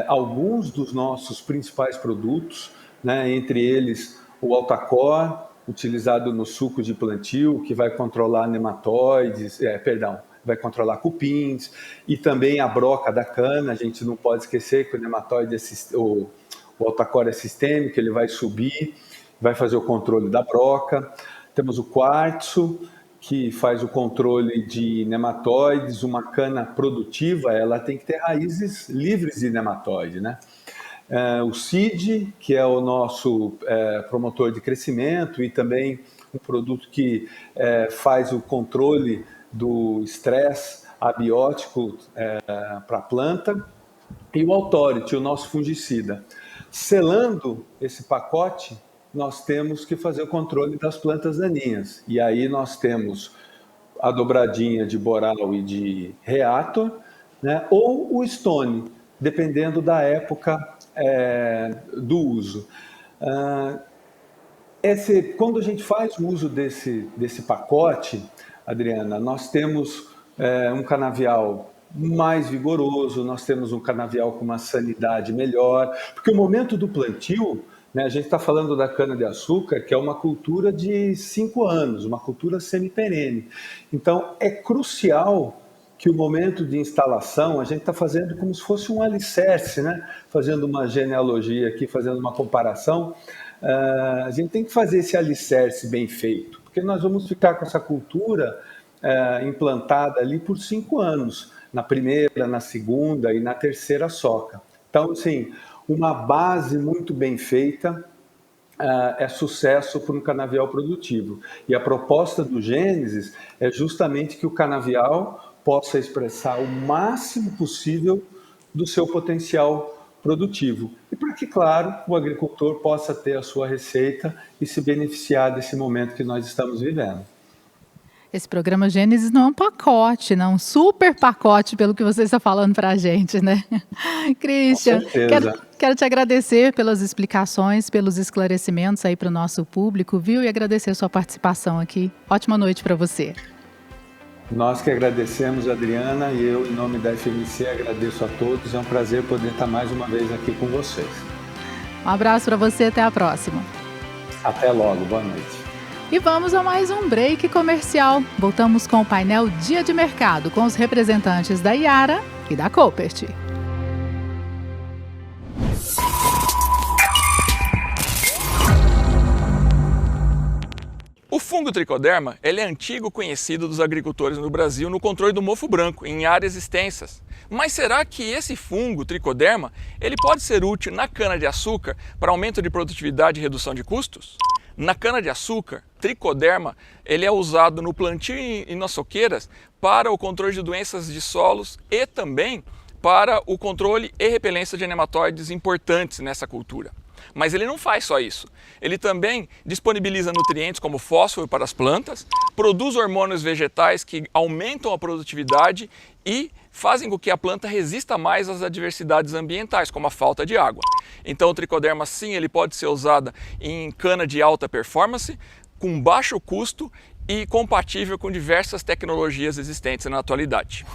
alguns dos nossos principais produtos, né? Entre eles o Altacor, utilizado no suco de plantio, que vai controlar nematóides, vai controlar cupins, e também a broca da cana. A gente não pode esquecer que o nematóide, o Altacor é sistêmico, ele vai subir, vai fazer o controle da broca. Temos o quartzo, que faz o controle de nematóides. Uma cana produtiva, ela tem que ter raízes livres de nematóide, né? O CID, que é o nosso promotor de crescimento e também um produto que faz o controle do estresse abiótico para a planta, e o Authority, o nosso fungicida. Selando esse pacote, nós temos que fazer o controle das plantas daninhas. E aí nós temos a dobradinha de Boral e de Reator, né, ou o Stone, dependendo da época do uso. Quando a gente faz o uso desse pacote, Adriana, nós temos um canavial mais vigoroso, nós temos um canavial com uma sanidade melhor, porque o momento do plantio, né, a gente está falando da cana-de-açúcar, que é uma cultura de 5 anos, uma cultura semi-perene. Então, é crucial que o momento de instalação, a gente está fazendo como se fosse um alicerce, né? Fazendo uma genealogia aqui, fazendo uma comparação, a gente tem que fazer esse alicerce bem feito, porque nós vamos ficar com essa cultura implantada ali por 5 anos, na primeira, na segunda e na terceira soca. Então, assim, uma base muito bem feita é sucesso para um canavial produtivo. E a proposta do Gênesis é justamente que o canavial possa expressar o máximo possível do seu potencial produtivo. E para que, claro, o agricultor possa ter a sua receita e se beneficiar desse momento que nós estamos vivendo. Esse programa Gênesis não é um pacote, não, um super pacote, pelo que você está falando para a gente, né? Christian, quero te agradecer pelas explicações, pelos esclarecimentos aí para o nosso público, viu? E agradecer a sua participação aqui. Ótima noite para você. Nós que agradecemos, Adriana, e eu, em nome da FMC, agradeço a todos. É um prazer poder estar mais uma vez aqui com vocês. Um abraço para você, até a próxima. Até logo, boa noite. E vamos a mais um break comercial. Voltamos com o painel Dia de Mercado, com os representantes da Yara e da Koppert. O fungo tricoderma ele é antigo conhecido dos agricultores no Brasil no controle do mofo branco em áreas extensas. Mas será que esse fungo tricoderma ele pode ser útil na cana-de-açúcar para aumento de produtividade e redução de custos? Na cana-de-açúcar, tricoderma ele é usado no plantio e nas soqueiras para o controle de doenças de solos e também para o controle e repelência de nematóides importantes nessa cultura. Mas ele não faz só isso. Ele também disponibiliza nutrientes como fósforo para as plantas, produz hormônios vegetais que aumentam a produtividade e fazem com que a planta resista mais às adversidades ambientais, como a falta de água. Então o tricoderma sim, ele pode ser usado em cana de alta performance, com baixo custo e compatível com diversas tecnologias existentes na atualidade.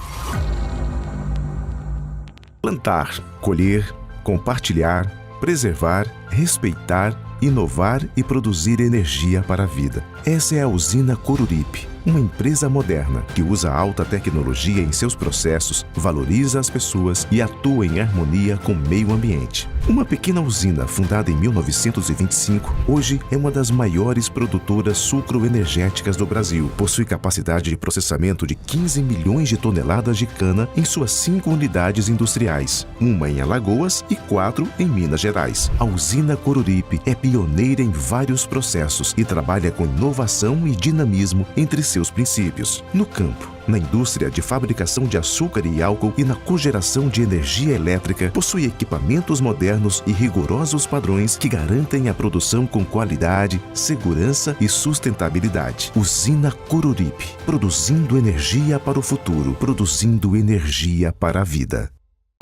Plantar, colher, compartilhar, preservar, respeitar, inovar e produzir energia para a vida. Essa é a usina Coruripe, uma empresa moderna que usa alta tecnologia em seus processos, valoriza as pessoas e atua em harmonia com o meio ambiente. Uma pequena usina fundada em 1925, hoje é uma das maiores produtoras sucroenergéticas do Brasil. Possui capacidade de processamento de 15 milhões de toneladas de cana em suas 5 unidades industriais, uma em Alagoas e 4 em Minas Gerais. A usina Coruripe é pioneira em vários processos e trabalha com inovação e dinamismo entre seus princípios. No campo, na indústria de fabricação de açúcar e álcool e na cogeração de energia elétrica, possui equipamentos modernos e rigorosos padrões que garantem a produção com qualidade, segurança e sustentabilidade. Usina Coruripe, produzindo energia para o futuro, produzindo energia para a vida.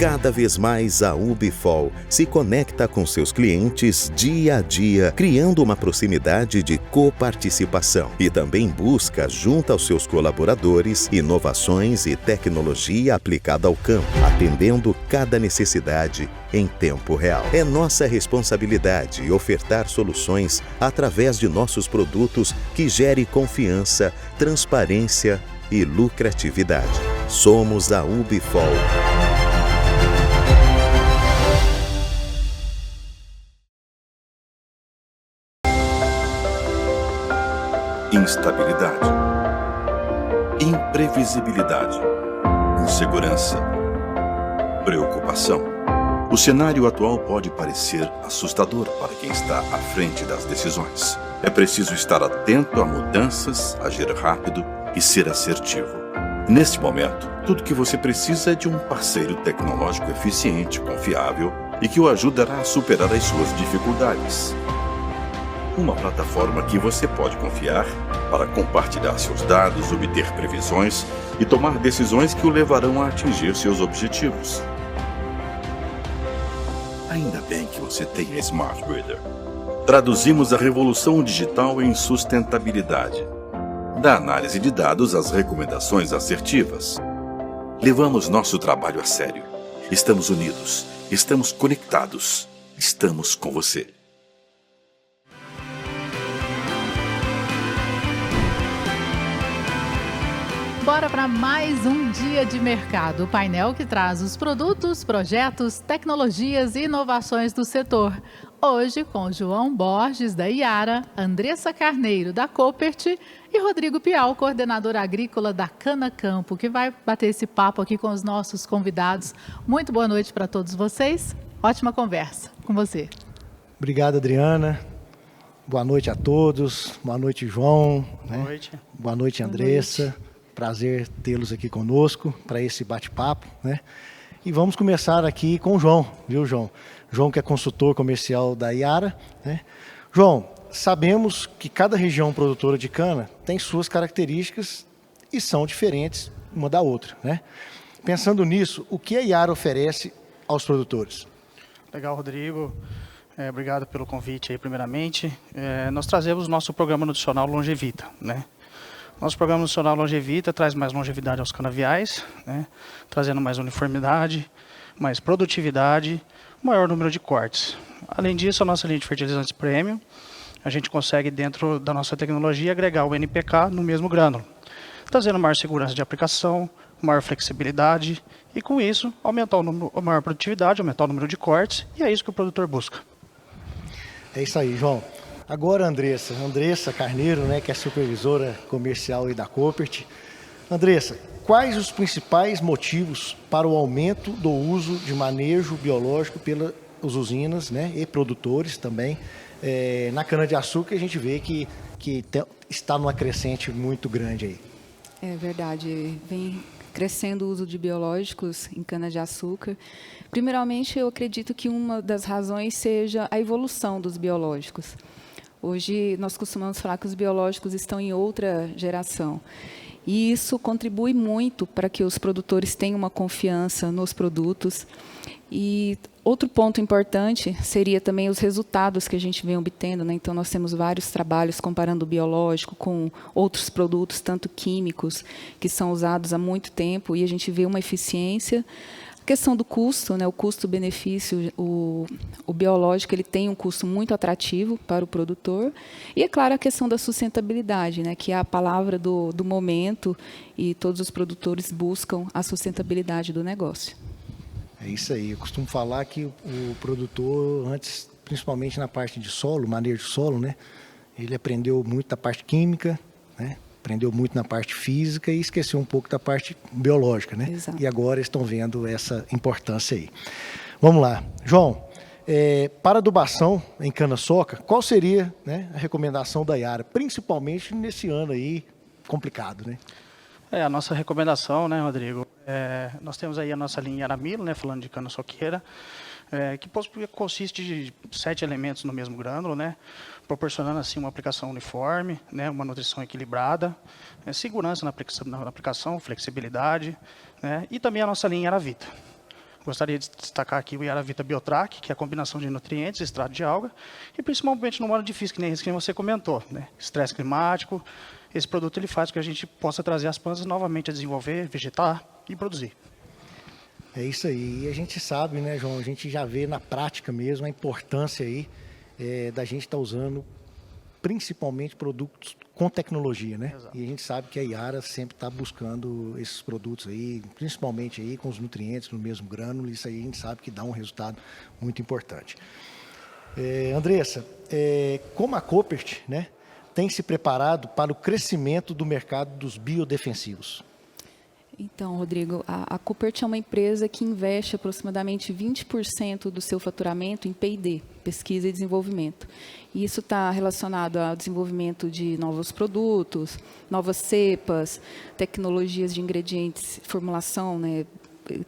Cada vez mais a Ubifol se conecta com seus clientes dia a dia, criando uma proximidade de coparticipação e também busca, junto aos seus colaboradores, inovações e tecnologia aplicada ao campo, atendendo cada necessidade em tempo real. É nossa responsabilidade ofertar soluções através de nossos produtos que gere confiança, transparência e lucratividade. Somos a Ubifol. Instabilidade, imprevisibilidade, insegurança, preocupação. O cenário atual pode parecer assustador para quem está à frente das decisões. É preciso estar atento a mudanças, agir rápido e ser assertivo. Neste momento, tudo que você precisa é de um parceiro tecnológico eficiente, confiável e que o ajudará a superar as suas dificuldades. Uma plataforma que você pode confiar para compartilhar seus dados, obter previsões e tomar decisões que o levarão a atingir seus objetivos. Ainda bem que você tem a Smart Reader. Traduzimos a revolução digital em sustentabilidade. Da análise de dados às recomendações assertivas. Levamos nosso trabalho a sério. Estamos unidos, estamos conectados, estamos com você. Bora para mais um dia de mercado, o painel que traz os produtos, projetos, tecnologias e inovações do setor. Hoje com João Borges, da Iara, Andressa Carneiro, da Copert e Rodrigo Pial, coordenador agrícola da Cana Campo, que vai bater esse papo aqui com os nossos convidados. Muito boa noite para todos vocês. Ótima conversa com você. Obrigado, Adriana. Boa noite a todos. Boa noite, João. Boa noite. Boa noite, Andressa. Boa noite. Prazer tê-los aqui conosco para esse bate-papo, né? E vamos começar aqui com o João, viu, João? João, que é consultor comercial da Iara, né? João, sabemos que cada região produtora de cana tem suas características e são diferentes uma da outra, né? Pensando nisso, o que a Iara oferece aos produtores? Legal, Rodrigo. Obrigado pelo convite aí, primeiramente. Nós trazemos o nosso programa nutricional Longevita, né? Nosso programa nutricional Longevita traz mais longevidade aos canaviais, né? Trazendo mais uniformidade, mais produtividade, maior número de cortes. Além disso, a nossa linha de fertilizantes premium, a gente consegue, dentro da nossa tecnologia, agregar o NPK no mesmo grânulo, trazendo maior segurança de aplicação, maior flexibilidade e, com isso, aumentar a maior produtividade, aumentar o número de cortes, e é isso que o produtor busca. É isso aí, João. Agora, Andressa Carneiro, né, que é supervisora comercial aí da Copert. Andressa, quais os principais motivos para o aumento do uso de manejo biológico pelas usinas, né, e produtores também? Na cana-de-açúcar a gente vê que está numa crescente muito grande aí. É verdade, vem crescendo o uso de biológicos em cana-de-açúcar. Primeiramente, eu acredito que uma das razões seja a evolução dos biológicos. Hoje, nós costumamos falar que os biológicos estão em outra geração. E isso contribui muito para que os produtores tenham uma confiança nos produtos. E outro ponto importante seria também os resultados que a gente vem obtendo, né? Então, nós temos vários trabalhos comparando o biológico com outros produtos, tanto químicos, que são usados há muito tempo, e a gente vê uma eficiência. A questão do custo, né, o custo-benefício, o biológico ele tem um custo muito atrativo para o produtor. E, é claro, a questão da sustentabilidade, né, que é a palavra do momento, e todos os produtores buscam a sustentabilidade do negócio. É isso aí. Eu costumo falar que o produtor, antes, principalmente na parte de solo, manejo de solo, né, ele aprendeu muito da parte química, né? Aprendeu muito na parte física e esqueceu um pouco da parte biológica, né? Exato. E agora estão vendo essa importância aí. Vamos lá. João, para adubação em cana-soca, qual seria, né, a recomendação da Iara, principalmente nesse ano aí complicado, né? A nossa recomendação, né, Rodrigo, nós temos aí a nossa linha Aramilo, né, falando de cana-soqueira, que consiste de 7 elementos no mesmo grânulo, né, proporcionando assim uma aplicação uniforme, né, uma nutrição equilibrada, segurança na aplicação, flexibilidade, né, e também a nossa linha Yaravita. Gostaria de destacar aqui o Yaravita Biotrac, que é a combinação de nutrientes, extrato de alga, e principalmente no modo difícil, que nem esse que você comentou, né, estresse climático. Esse produto ele faz com que a gente possa trazer as plantas novamente a desenvolver, vegetar e produzir. É isso aí. E a gente sabe, né, João, a gente já vê na prática mesmo a importância aí da gente estar usando principalmente produtos com tecnologia, né? Exato. E a gente sabe que a Iara sempre está buscando esses produtos aí, principalmente aí com os nutrientes no mesmo grânulo. Isso aí a gente sabe que dá um resultado muito importante. Andressa, como a Copert, né, tem se preparado para o crescimento do mercado dos biodefensivos? Então, Rodrigo, a Copert é uma empresa que investe aproximadamente 20% do seu faturamento em P&D, pesquisa e desenvolvimento. E isso está relacionado ao desenvolvimento de novos produtos, novas cepas, tecnologias de ingredientes, formulação, né,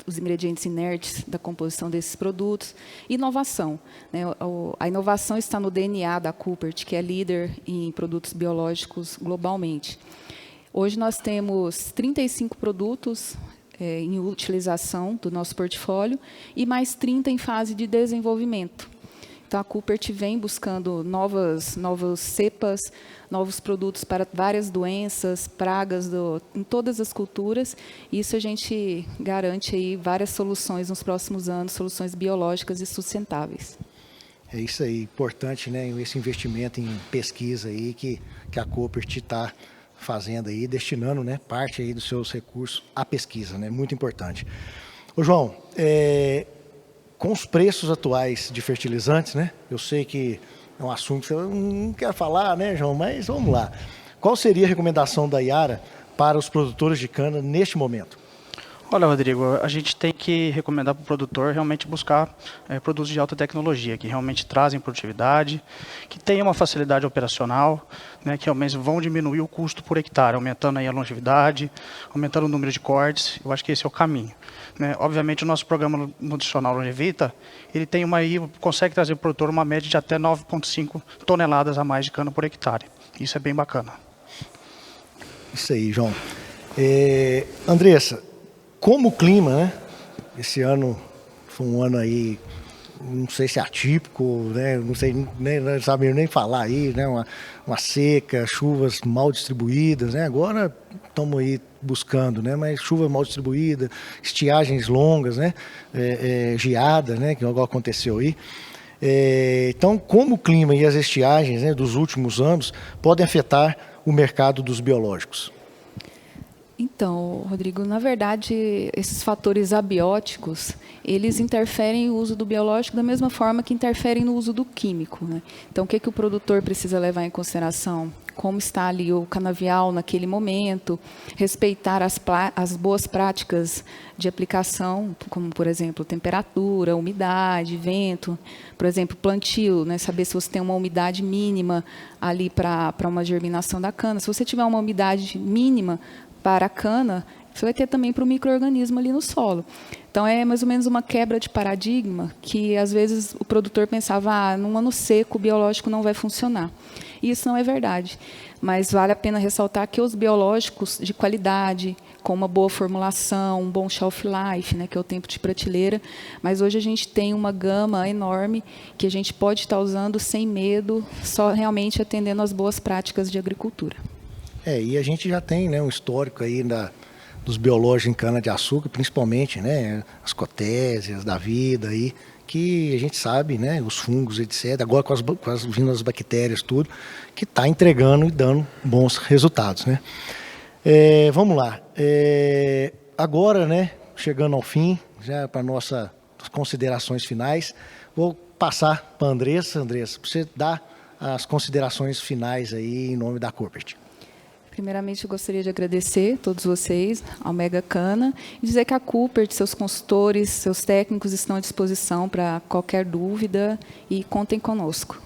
os ingredientes inertes da composição desses produtos, e inovação, né? A inovação está no DNA da Copert, que é líder em produtos biológicos globalmente. Hoje nós temos 35 produtos em utilização do nosso portfólio e mais 30 em fase de desenvolvimento. Então, a Coopert vem buscando novas cepas, novos produtos para várias doenças, pragas em todas as culturas. E isso a gente garante aí várias soluções nos próximos anos, soluções biológicas e sustentáveis. É isso aí, importante, né, esse investimento em pesquisa aí que a Coopert está fazendo aí, destinando, né, parte aí dos seus recursos à pesquisa, né, muito importante. Ô João, com os preços atuais de fertilizantes, né, eu sei que é um assunto que você não quer falar, né, João, mas vamos lá. Qual seria a recomendação da Yara para os produtores de cana neste momento? Olha, Rodrigo, a gente tem que recomendar para o produtor realmente buscar produtos de alta tecnologia, que realmente trazem produtividade, que tenham uma facilidade operacional, né, que realmente vão diminuir o custo por hectare, aumentando aí a longevidade, aumentando o número de cortes. Eu acho que esse é o caminho, né? Obviamente, o nosso programa nutricional Longevita, ele tem consegue trazer para o produtor uma média de até 9,5 toneladas a mais de cana por hectare. Isso é bem bacana. Isso aí, João. Andressa, como o clima, né? Esse ano foi um ano aí, não sei se é atípico, né? Não sei, não sabe nem falar aí, né? Uma seca, chuvas mal distribuídas, né? Agora estamos aí buscando, né? Mas chuva mal distribuída, estiagens longas, né? Geada, né? Que agora aconteceu aí. Então, como o clima e as estiagens, né, dos últimos anos podem afetar o mercado dos biológicos? Então, Rodrigo, na verdade, esses fatores abióticos, eles interferem no uso do biológico da mesma forma que interferem no uso do químico, né? Então, o que o produtor precisa levar em consideração? Como está ali o canavial naquele momento, respeitar as boas práticas de aplicação, como, por exemplo, temperatura, umidade, vento. Por exemplo, plantio, né? Saber se você tem uma umidade mínima ali para uma germinação da cana. Se você tiver uma umidade mínima para a cana, você vai ter também para o micro-organismo ali no solo. Então, é mais ou menos uma quebra de paradigma que, às vezes, o produtor pensava, num ano seco o biológico não vai funcionar. E isso não é verdade. Mas vale a pena ressaltar que os biológicos de qualidade, com uma boa formulação, um bom shelf life, né, que é o tempo de prateleira, mas hoje a gente tem uma gama enorme que a gente pode estar usando sem medo, só realmente atendendo às boas práticas de agricultura. E a gente já tem, né, um histórico aí dos biológicos em cana-de-açúcar, principalmente, né, as cotésias da vida aí, que a gente sabe, né, os fungos, etc., agora vindo as bactérias, tudo, que está entregando e dando bons resultados, né. Vamos lá. Agora, né, chegando ao fim, já para nossas considerações finais, vou passar para a Andressa, para você dar as considerações finais aí em nome da Coopert. Primeiramente, eu gostaria de agradecer a todos vocês, ao Mega Cana, e dizer que a Coopert, seus consultores, seus técnicos estão à disposição para qualquer dúvida e contem conosco.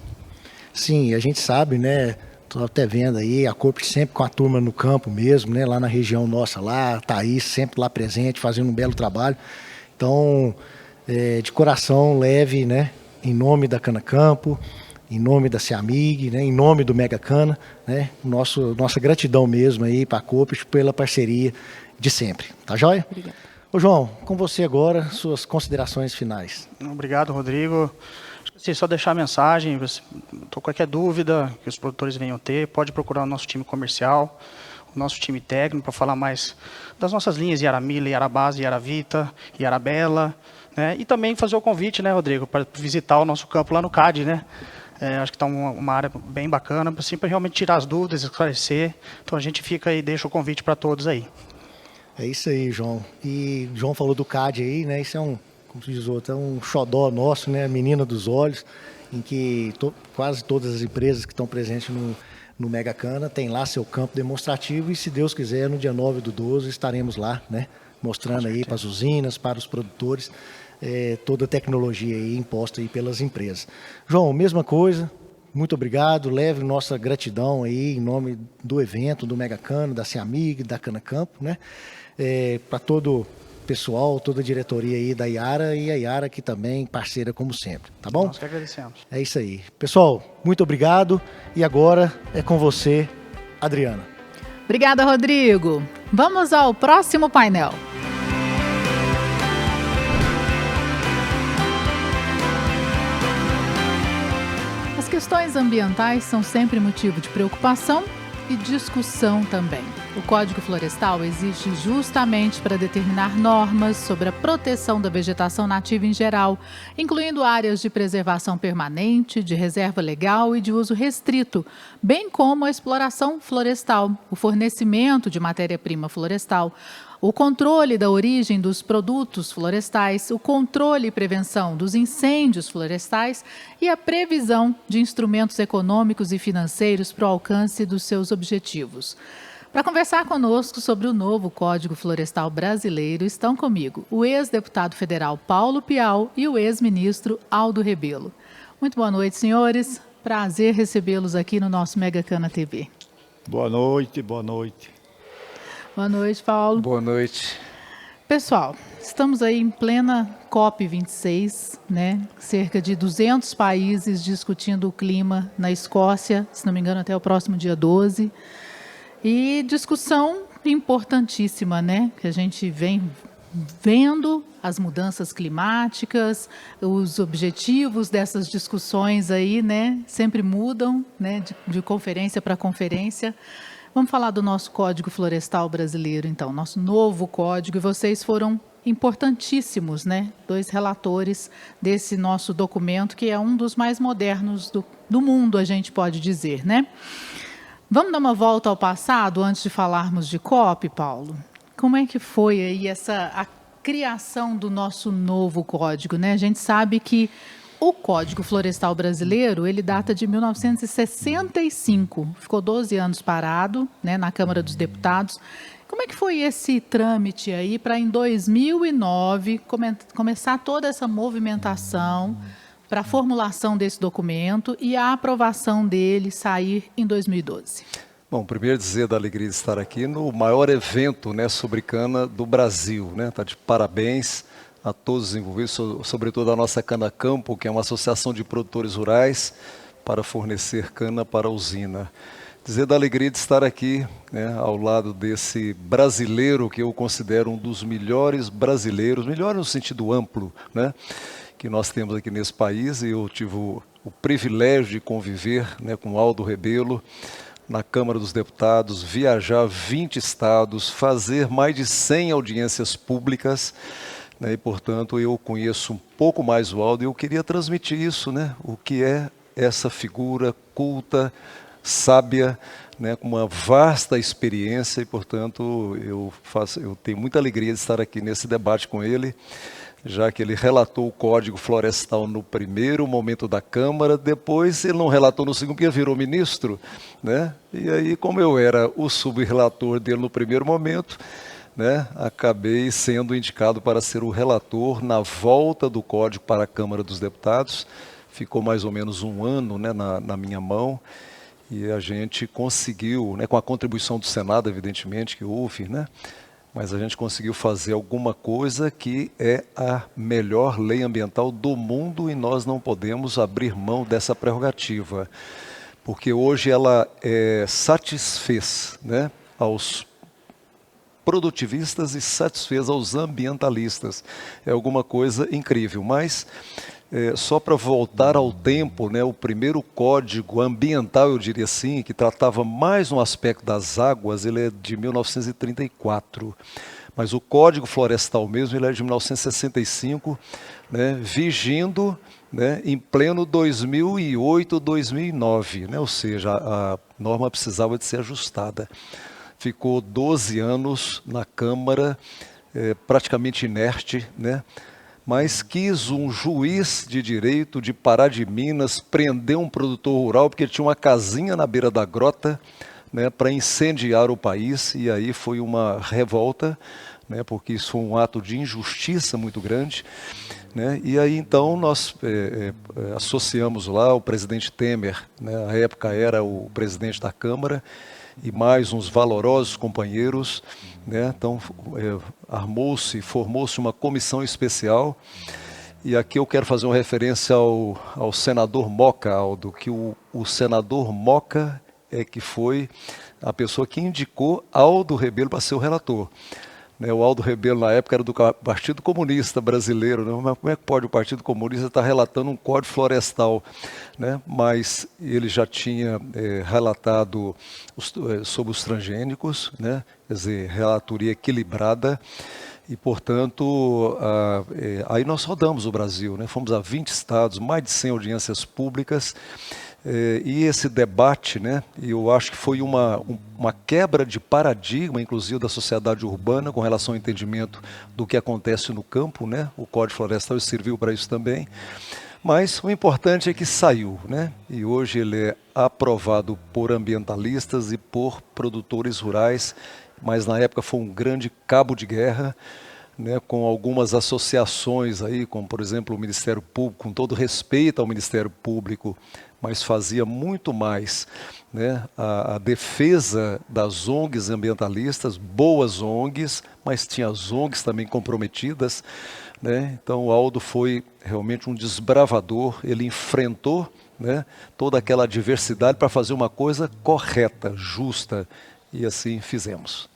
Sim, a gente sabe, né? Estou até vendo aí, a Coopert sempre com a turma no campo mesmo, né? Lá na região nossa, lá, a Thaís sempre lá presente, fazendo um belo trabalho. Então, de coração leve, né? Em nome da Cana Campo, em nome da CEAMIG, né, em nome do Mega Cana, né, nossa gratidão mesmo aí para a Coopert pela parceria de sempre. Tá joia? Obrigado. Ô João, com você agora, suas considerações finais. Obrigado, Rodrigo. Só deixar a mensagem, qualquer dúvida que os produtores venham ter, pode procurar o nosso time comercial, o nosso time técnico para falar mais das nossas linhas Yara Mila, Yara Base, Yara Vita, Yara Bela, né, e também fazer o convite, né, Rodrigo, para visitar o nosso campo lá no CAD, né? Acho que está uma área bem bacana, assim, para realmente tirar as dúvidas, esclarecer. Então a gente fica aí, deixa o convite para todos aí. É isso aí, João. E João falou do CAD aí, né? Isso é como se diz outro, é um xodó nosso, né? Menina dos olhos, em que quase todas as empresas que estão presentes no Mega Cana tem lá seu campo demonstrativo e, se Deus quiser, no dia 9/12 estaremos lá, né? Mostrando aí para as usinas, para os produtores, toda a tecnologia aí imposta aí pelas empresas. João, mesma coisa, muito obrigado, leve nossa gratidão aí em nome do evento, do Mega Cana, da CEAMIG, da Cana Campo, né? Para todo o pessoal, toda a diretoria aí da Yara e a Yara aqui também, parceira como sempre, tá bom? Nós que agradecemos. É isso aí. Pessoal, muito obrigado e agora é com você, Adriana. Obrigada, Rodrigo. Vamos ao próximo painel. As questões ambientais são sempre motivo de preocupação e discussão também. O Código Florestal existe justamente para determinar normas sobre a proteção da vegetação nativa em geral, incluindo áreas de preservação permanente, de reserva legal e de uso restrito, bem como a exploração florestal, o fornecimento de matéria-prima florestal, o controle da origem dos produtos florestais, o controle e prevenção dos incêndios florestais e a previsão de instrumentos econômicos e financeiros para o alcance dos seus objetivos. Para conversar conosco sobre o novo Código Florestal brasileiro, estão comigo o ex-deputado federal Paulo Pial e o ex-ministro Aldo Rebelo. Muito boa noite, senhores. Prazer recebê-los aqui no nosso Mega Cana TV. Boa noite, boa noite. Boa noite, Paulo. Boa noite. Pessoal, estamos aí em plena COP26, né? Cerca de 200 países discutindo o clima na Escócia, se não me engano, até o próximo dia 12. E discussão importantíssima, né? Que a gente vem vendo as mudanças climáticas, os objetivos dessas discussões aí, né? Sempre mudam, né? De conferência para conferência. Vamos falar do nosso Código Florestal brasileiro, então, nosso novo código, e vocês foram importantíssimos, né? 2 relatores desse nosso documento, que é um dos mais modernos do mundo, a gente pode dizer, né? Vamos dar uma volta ao passado, antes de falarmos de COP, Paulo? Como é que foi aí a criação do nosso novo código, né? A gente sabe que o Código Florestal brasileiro, ele data de 1965, ficou 12 anos parado, né, na Câmara dos Deputados. Como é que foi esse trâmite aí para, em 2009, começar toda essa movimentação para a formulação desse documento e a aprovação dele sair em 2012? Bom, primeiro dizer da alegria de estar aqui no maior evento, né, sobre cana do Brasil, né? Tá de parabéns a todos os envolvidos, sobretudo a nossa Cana Campo, que é uma associação de produtores rurais para fornecer cana para a usina. Dizer da alegria de estar aqui, né, ao lado desse brasileiro que eu considero um dos melhores brasileiros, melhor no sentido amplo, né, que nós temos aqui nesse país, e eu tive o privilégio de conviver, né, com Aldo Rebelo na Câmara dos Deputados, viajar 20 estados, fazer mais de 100 audiências públicas, né, e, portanto, eu conheço um pouco mais o Aldo e eu queria transmitir isso, né, o que é essa figura culta, sábia, né, com uma vasta experiência, e, portanto, eu tenho muita alegria de estar aqui nesse debate com ele, já que ele relatou o Código Florestal no primeiro momento da Câmara, depois ele não relatou no segundo, porque virou ministro, né, e aí, como eu era o subrelator dele no primeiro momento, né, acabei sendo indicado para ser o relator na volta do Código para a Câmara dos Deputados. Ficou mais ou menos um ano, né, na minha mão, e a gente conseguiu, né, com a contribuição do Senado, evidentemente, que houve, né, mas a gente conseguiu fazer alguma coisa que é a melhor lei ambiental do mundo, e nós não podemos abrir mão dessa prerrogativa, porque hoje ela satisfez, né, aos produtivistas e satisfez aos ambientalistas. É alguma coisa incrível, mas só para voltar ao tempo, né, o primeiro código ambiental, eu diria assim, que tratava mais um aspecto das águas, ele é de 1934, mas o Código Florestal mesmo, ele é de 1965, né, vigindo, né, em pleno 2008, 2009, né, ou seja, a norma precisava de ser ajustada. Ficou 12 anos na Câmara, praticamente inerte, né? Mas quis um juiz de direito de Pará de Minas prender um produtor rural porque ele tinha uma casinha na beira da grota, né, para incendiar o país, e aí foi uma revolta, né, porque isso foi um ato de injustiça muito grande, né, e aí então nós associamos lá o presidente Temer, né, à época era o presidente da Câmara, e mais uns valorosos companheiros, né? Então formou-se uma comissão especial, e aqui eu quero fazer uma referência ao senador Moca, Aldo, que o senador Moca que foi a pessoa que indicou Aldo Rebelo para ser o relator. né? O Aldo Rebelo, na época, era do Partido Comunista Brasileiro, né? Mas como é que pode o Partido Comunista estar relatando um código florestal, né? Mas ele já tinha relatado sobre os transgênicos, né? Quer dizer, relatoria equilibrada. E, portanto, aí nós rodamos o Brasil, né? Fomos a 20 estados, mais de 100 audiências públicas, e esse debate, né? Eu acho que foi uma quebra de paradigma, inclusive da sociedade urbana, com relação ao entendimento do que acontece no campo, né? O Código Florestal serviu para isso também. Mas o importante é que saiu, né? E hoje ele é aprovado por ambientalistas e por produtores rurais, mas na época foi um grande cabo de guerra, né, com algumas associações aí, como por exemplo o Ministério Público, com todo respeito ao Ministério Público, mas fazia muito mais, né, a defesa das ONGs ambientalistas, boas ONGs, mas tinha as ONGs também comprometidas, né? Então o Aldo foi realmente um desbravador, ele enfrentou, né, toda aquela adversidade para fazer uma coisa correta, justa, e assim fizemos.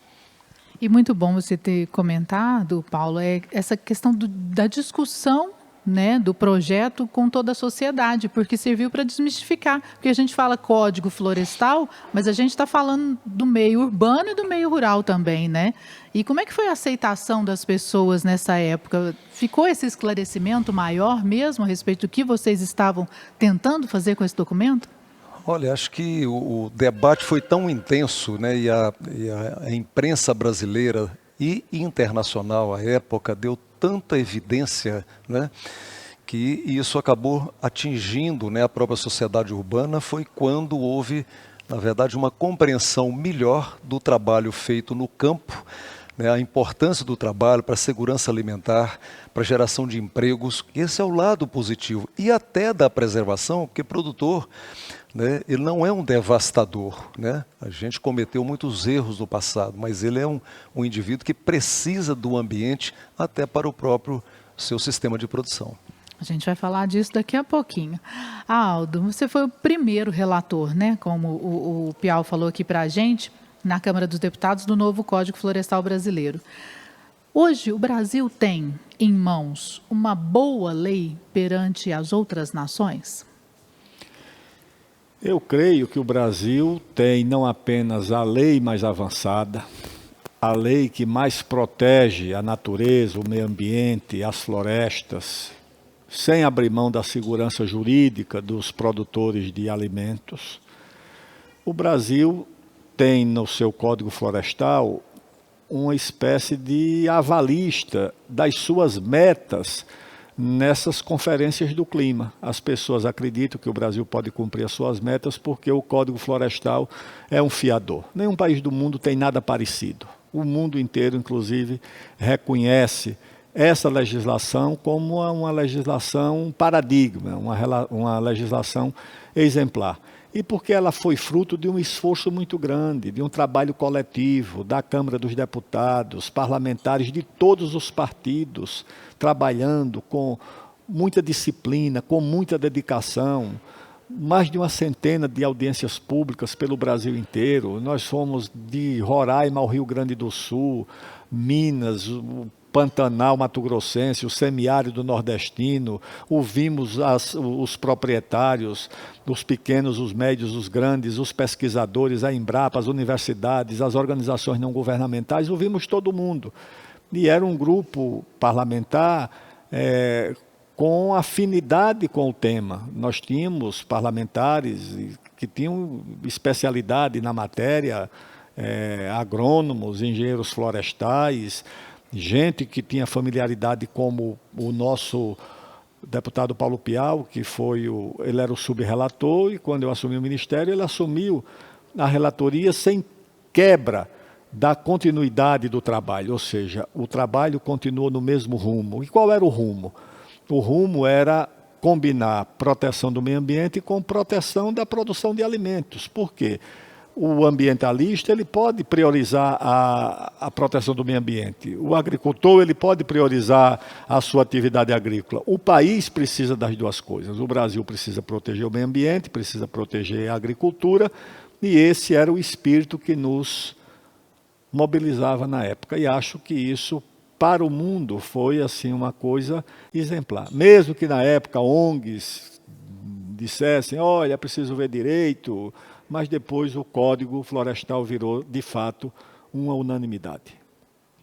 E muito bom você ter comentado, Paulo, essa questão da discussão, né, do projeto com toda a sociedade, porque serviu para desmistificar. Porque a gente fala Código Florestal, mas a gente está falando do meio urbano e do meio rural também, né? E como é que foi a aceitação das pessoas nessa época? Ficou esse esclarecimento maior mesmo a respeito do que vocês estavam tentando fazer com esse documento? Olha, acho que o debate foi tão intenso, né, e a imprensa brasileira e internacional à época deu tanta evidência, né, que isso acabou atingindo, né, a própria sociedade urbana. Foi quando houve, na verdade, uma compreensão melhor do trabalho feito no campo, né, a importância do trabalho para a segurança alimentar, para a geração de empregos. Esse é o lado positivo. E até da preservação, porque produtor, né, ele não é um devastador, né? A gente cometeu muitos erros no passado, mas ele é um indivíduo que precisa do ambiente até para o próprio seu sistema de produção. A gente vai falar disso daqui a pouquinho. Aldo, você foi o primeiro relator, né, como o Piau falou aqui para a gente, na Câmara dos Deputados, do novo Código Florestal Brasileiro. Hoje, o Brasil tem em mãos uma boa lei perante as outras nações? Eu creio que o Brasil tem não apenas a lei mais avançada, a lei que mais protege a natureza, o meio ambiente, as florestas, sem abrir mão da segurança jurídica dos produtores de alimentos. O Brasil tem no seu Código Florestal uma espécie de avalista das suas metas nessas conferências do clima. As pessoas acreditam que o Brasil pode cumprir as suas metas porque o Código Florestal é um fiador. Nenhum país do mundo tem nada parecido. O mundo inteiro, inclusive, reconhece essa legislação como uma legislação paradigma, uma legislação exemplar. E porque ela foi fruto de um esforço muito grande, de um trabalho coletivo da Câmara dos Deputados, parlamentares de todos os partidos, trabalhando com muita disciplina, com muita dedicação, mais de uma centena de audiências públicas pelo Brasil inteiro. Nós fomos de Roraima ao Rio Grande do Sul, Minas, o Pantanal Mato-Grossense, o semiárido nordestino, ouvimos os proprietários, os pequenos, os médios, os grandes, os pesquisadores, a Embrapa, as universidades, as organizações não governamentais, ouvimos todo mundo. E era um grupo parlamentar com afinidade com o tema. Nós tínhamos parlamentares que tinham especialidade na matéria, agrônomos, engenheiros florestais, gente que tinha familiaridade, como o nosso deputado Paulo Piau, que ele era o subrelator, e quando eu assumi o ministério, ele assumiu a relatoria sem quebra da continuidade do trabalho, ou seja, o trabalho continuou no mesmo rumo. E qual era o rumo? O rumo era combinar proteção do meio ambiente com proteção da produção de alimentos. Por quê? O ambientalista ele pode priorizar a proteção do meio ambiente. O agricultor ele pode priorizar a sua atividade agrícola. O país precisa das duas coisas. O Brasil precisa proteger o meio ambiente, precisa proteger a agricultura, e esse era o espírito que nos mobilizava na época. E acho que isso, para o mundo, foi assim uma coisa exemplar. Mesmo que na época ONGs dissessem, olha, é preciso ver direito, mas depois o Código Florestal virou, de fato, uma unanimidade.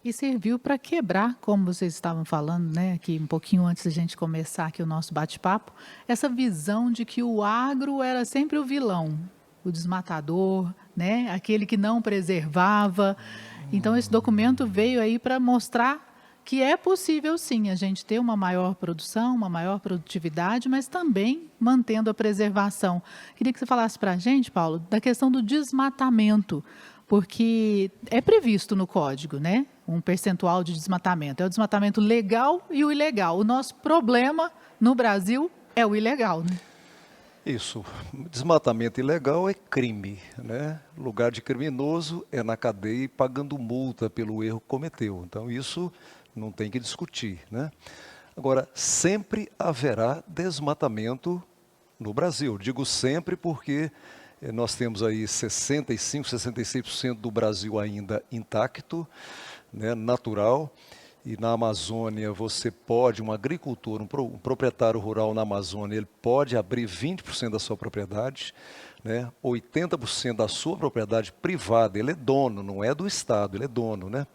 E serviu para quebrar, como vocês estavam falando, né, aqui um pouquinho antes da gente começar aqui o nosso bate-papo, essa visão de que o agro era sempre o vilão, o desmatador, né, aquele que não preservava. Então esse documento veio aí para mostrar que é possível sim a gente ter uma maior produção, uma maior produtividade, mas também mantendo a preservação. Queria que você falasse para a gente, Paulo, da questão do desmatamento, porque é previsto no código, né, um percentual de desmatamento. É o desmatamento legal e o ilegal. O nosso problema no Brasil é o ilegal, né? Isso. Desmatamento ilegal é crime, né? Lugar de criminoso é na cadeia e pagando multa pelo erro que cometeu. Então isso não tem que discutir, né? Agora, sempre haverá desmatamento no Brasil. Digo sempre porque nós temos aí 65%, 66% do Brasil ainda intacto, né, natural. E na Amazônia você pode, um agricultor, um proprietário rural na Amazônia, ele pode abrir 20% da sua propriedade, né? 80% da sua propriedade privada, ele é dono, não é do Estado, ele é dono, né?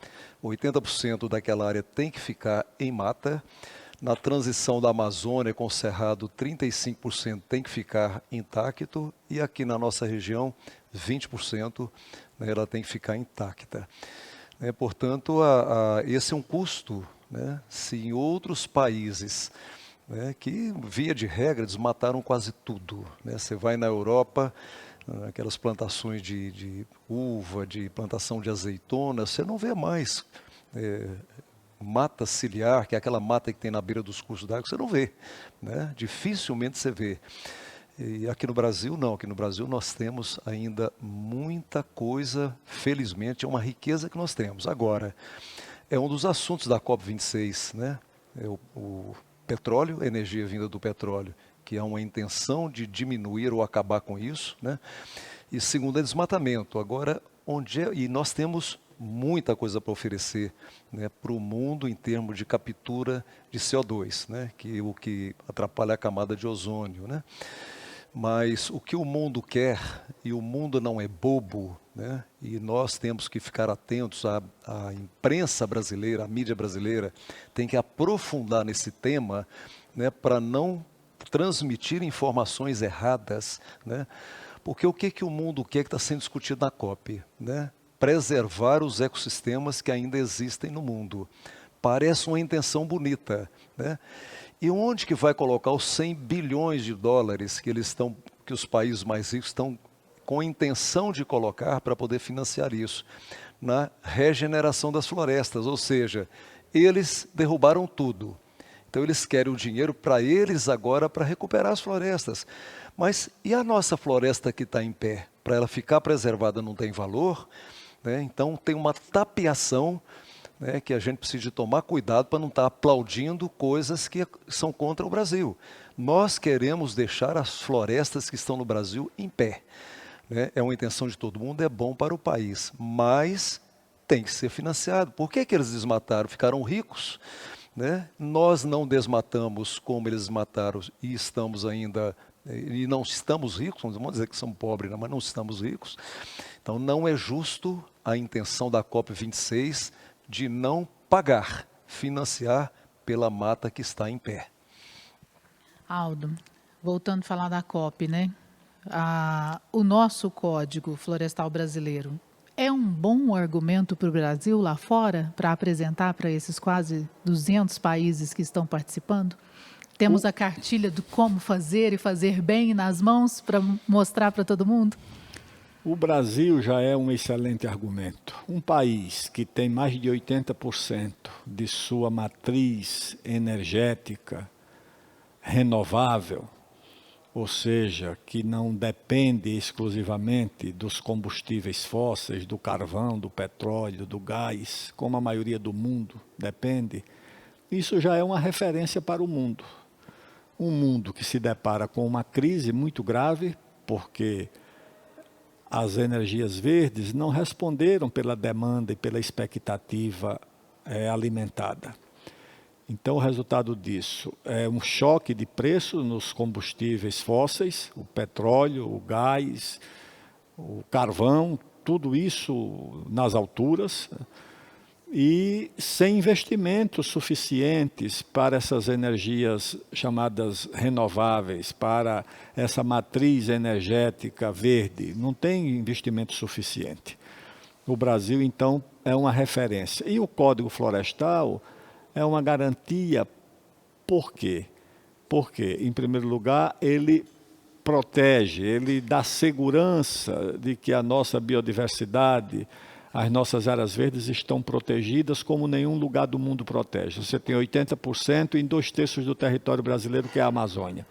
80% daquela área tem que ficar em mata. Na transição da Amazônia com o Cerrado, 35% tem que ficar intacto. E aqui na nossa região, 20%, né, ela tem que ficar intacta. Portanto, esse é um custo, né? Se em outros países, né, que, via de regra, desmataram quase tudo, né? Você vai na Europa, aquelas plantações de uva, de plantação de azeitona, você não vê mais mata ciliar, que é aquela mata que tem na beira dos cursos d'água, você não vê, né? Dificilmente você vê. E aqui no Brasil, não. Aqui no Brasil nós temos ainda muita coisa, felizmente, é uma riqueza que nós temos. Agora, é um dos assuntos da COP26, né? É o petróleo, a energia vinda do petróleo, que é uma intenção de diminuir ou acabar com isso, né? E segundo, é desmatamento. Agora, e nós temos muita coisa para oferecer, né, para o mundo em termos de captura de CO2, né? O que atrapalha a camada de ozônio, né? Mas o que o mundo quer, e o mundo não é bobo, né? E nós temos que ficar atentos, a imprensa brasileira, a mídia brasileira, tem que aprofundar nesse tema, né, para não transmitir informações erradas, né? Porque o que o mundo quer que está sendo discutido na COP, né? Preservar os ecossistemas que ainda existem no mundo. Parece uma intenção bonita, né? E onde que vai colocar os 100 bilhões de dólares que os países mais ricos estão com a intenção de colocar para poder financiar isso? Na regeneração das florestas, ou seja, eles derrubaram tudo. Então eles querem o dinheiro para eles agora para recuperar as florestas. Mas e a nossa floresta que está em pé? Para ela ficar preservada não tem valor, né? Então tem uma tapeação, né, que a gente precisa de tomar cuidado para não estar aplaudindo coisas que são contra o Brasil. Nós queremos deixar as florestas que estão no Brasil em pé, né? É uma intenção de todo mundo, é bom para o país, mas tem que ser financiado. Por que eles desmataram? Ficaram ricos, né? Nós não desmatamos como eles mataram e estamos ainda, e não estamos ricos, não vamos dizer que somos pobres, não, mas não estamos ricos. Então não é justo a intenção da COP26 de não pagar, financiar pela mata que está em pé. Aldo, voltando a falar da COP, né? O nosso Código Florestal Brasileiro é um bom argumento para o Brasil lá fora, para apresentar para esses quase 200 países que estão participando? Temos a cartilha do como fazer e fazer bem nas mãos para mostrar para todo mundo? O Brasil já é um excelente argumento. Um país que tem mais de 80% de sua matriz energética renovável, ou seja, que não depende exclusivamente dos combustíveis fósseis, do carvão, do petróleo, do gás, como a maioria do mundo depende, isso já é uma referência para o mundo. Um mundo que se depara com uma crise muito grave, porque as energias verdes não responderam pela demanda e pela expectativa alimentada. Então, o resultado disso é um choque de preço nos combustíveis fósseis, o petróleo, o gás, o carvão, tudo isso nas alturas, e sem investimentos suficientes para essas energias chamadas renováveis, para essa matriz energética verde. Não tem investimento suficiente. O Brasil, então, é uma referência. E o Código Florestal é uma garantia. Por quê? Porque, em primeiro lugar, ele protege, ele dá segurança de que a nossa biodiversidade, as nossas áreas verdes estão protegidas como nenhum lugar do mundo protege. Você tem 80% em 2/3 do território brasileiro, que é a Amazônia.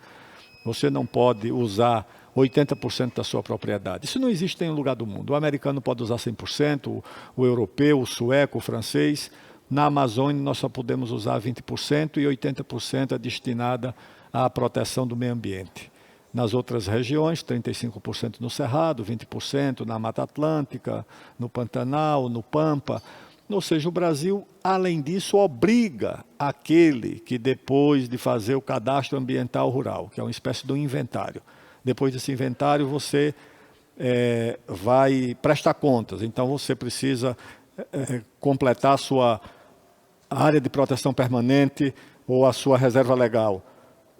Você não pode usar 80% da sua propriedade. Isso não existe em nenhum lugar do mundo. O americano pode usar 100%, o europeu, o sueco, o francês. Na Amazônia nós só podemos usar 20% e 80% é destinada à proteção do meio ambiente. Nas outras regiões, 35% no Cerrado, 20% na Mata Atlântica, no Pantanal, no Pampa. Ou seja, o Brasil, além disso, obriga aquele que, depois de fazer o cadastro ambiental rural, que é uma espécie de um inventário, depois desse inventário você vai prestar contas. Então, você precisa completar a sua área de proteção permanente ou a sua reserva legal.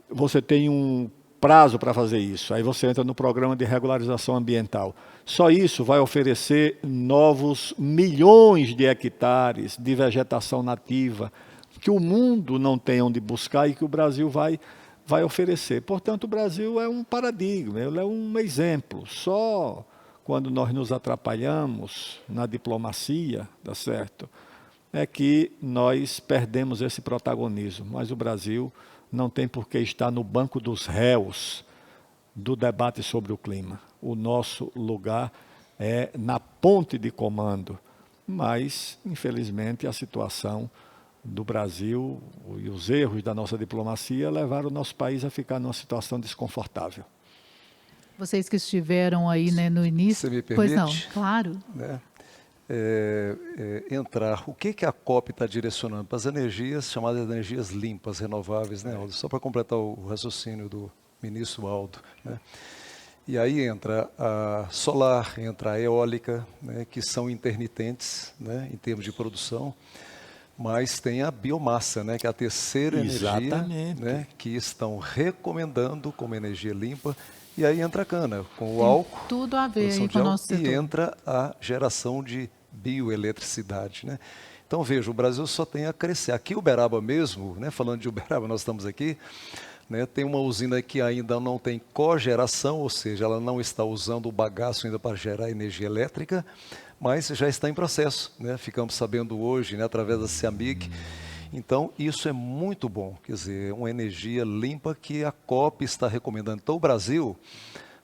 Você tem um prazo para fazer isso. Aí você entra no programa de regularização ambiental. Só isso vai oferecer novos milhões de hectares de vegetação nativa que o mundo não tem onde buscar e que o Brasil vai oferecer. Portanto, o Brasil é um paradigma, ele é um exemplo. Só quando nós nos atrapalhamos na diplomacia, tá certo, é que nós perdemos esse protagonismo. Mas o Brasil não tem por que estar no banco dos réus do debate sobre o clima. O nosso lugar é na ponte de comando. Mas, infelizmente, a situação do Brasil e os erros da nossa diplomacia levaram o nosso país a ficar numa situação desconfortável. Vocês que estiveram aí, né, no início... Você me permite? Pois não, claro. Entrar. O que a COP está direcionando? Para as energias chamadas de energias limpas, renováveis, né, Aldo? Só para completar o raciocínio do ministro Aldo, né? E aí entra a solar, entra a eólica, né, que são intermitentes, né, em termos de produção, mas tem a biomassa, né, que é a terceira energia, né, que estão recomendando como energia limpa. E aí entra a cana, com o álcool, tudo a ver aí com o nosso setor. E entra a geração de bioeletricidade, né? Então, veja, o Brasil só tem a crescer. Aqui, Uberaba mesmo, né, falando de Uberaba, nós estamos aqui, né, tem uma usina que ainda não tem cogeração, ou seja, ela não está usando o bagaço ainda para gerar energia elétrica, mas já está em processo, né? Ficamos sabendo hoje, né, através da CEAMIG. Então, isso é muito bom, quer dizer, uma energia limpa que a COP está recomendando. Então, o Brasil,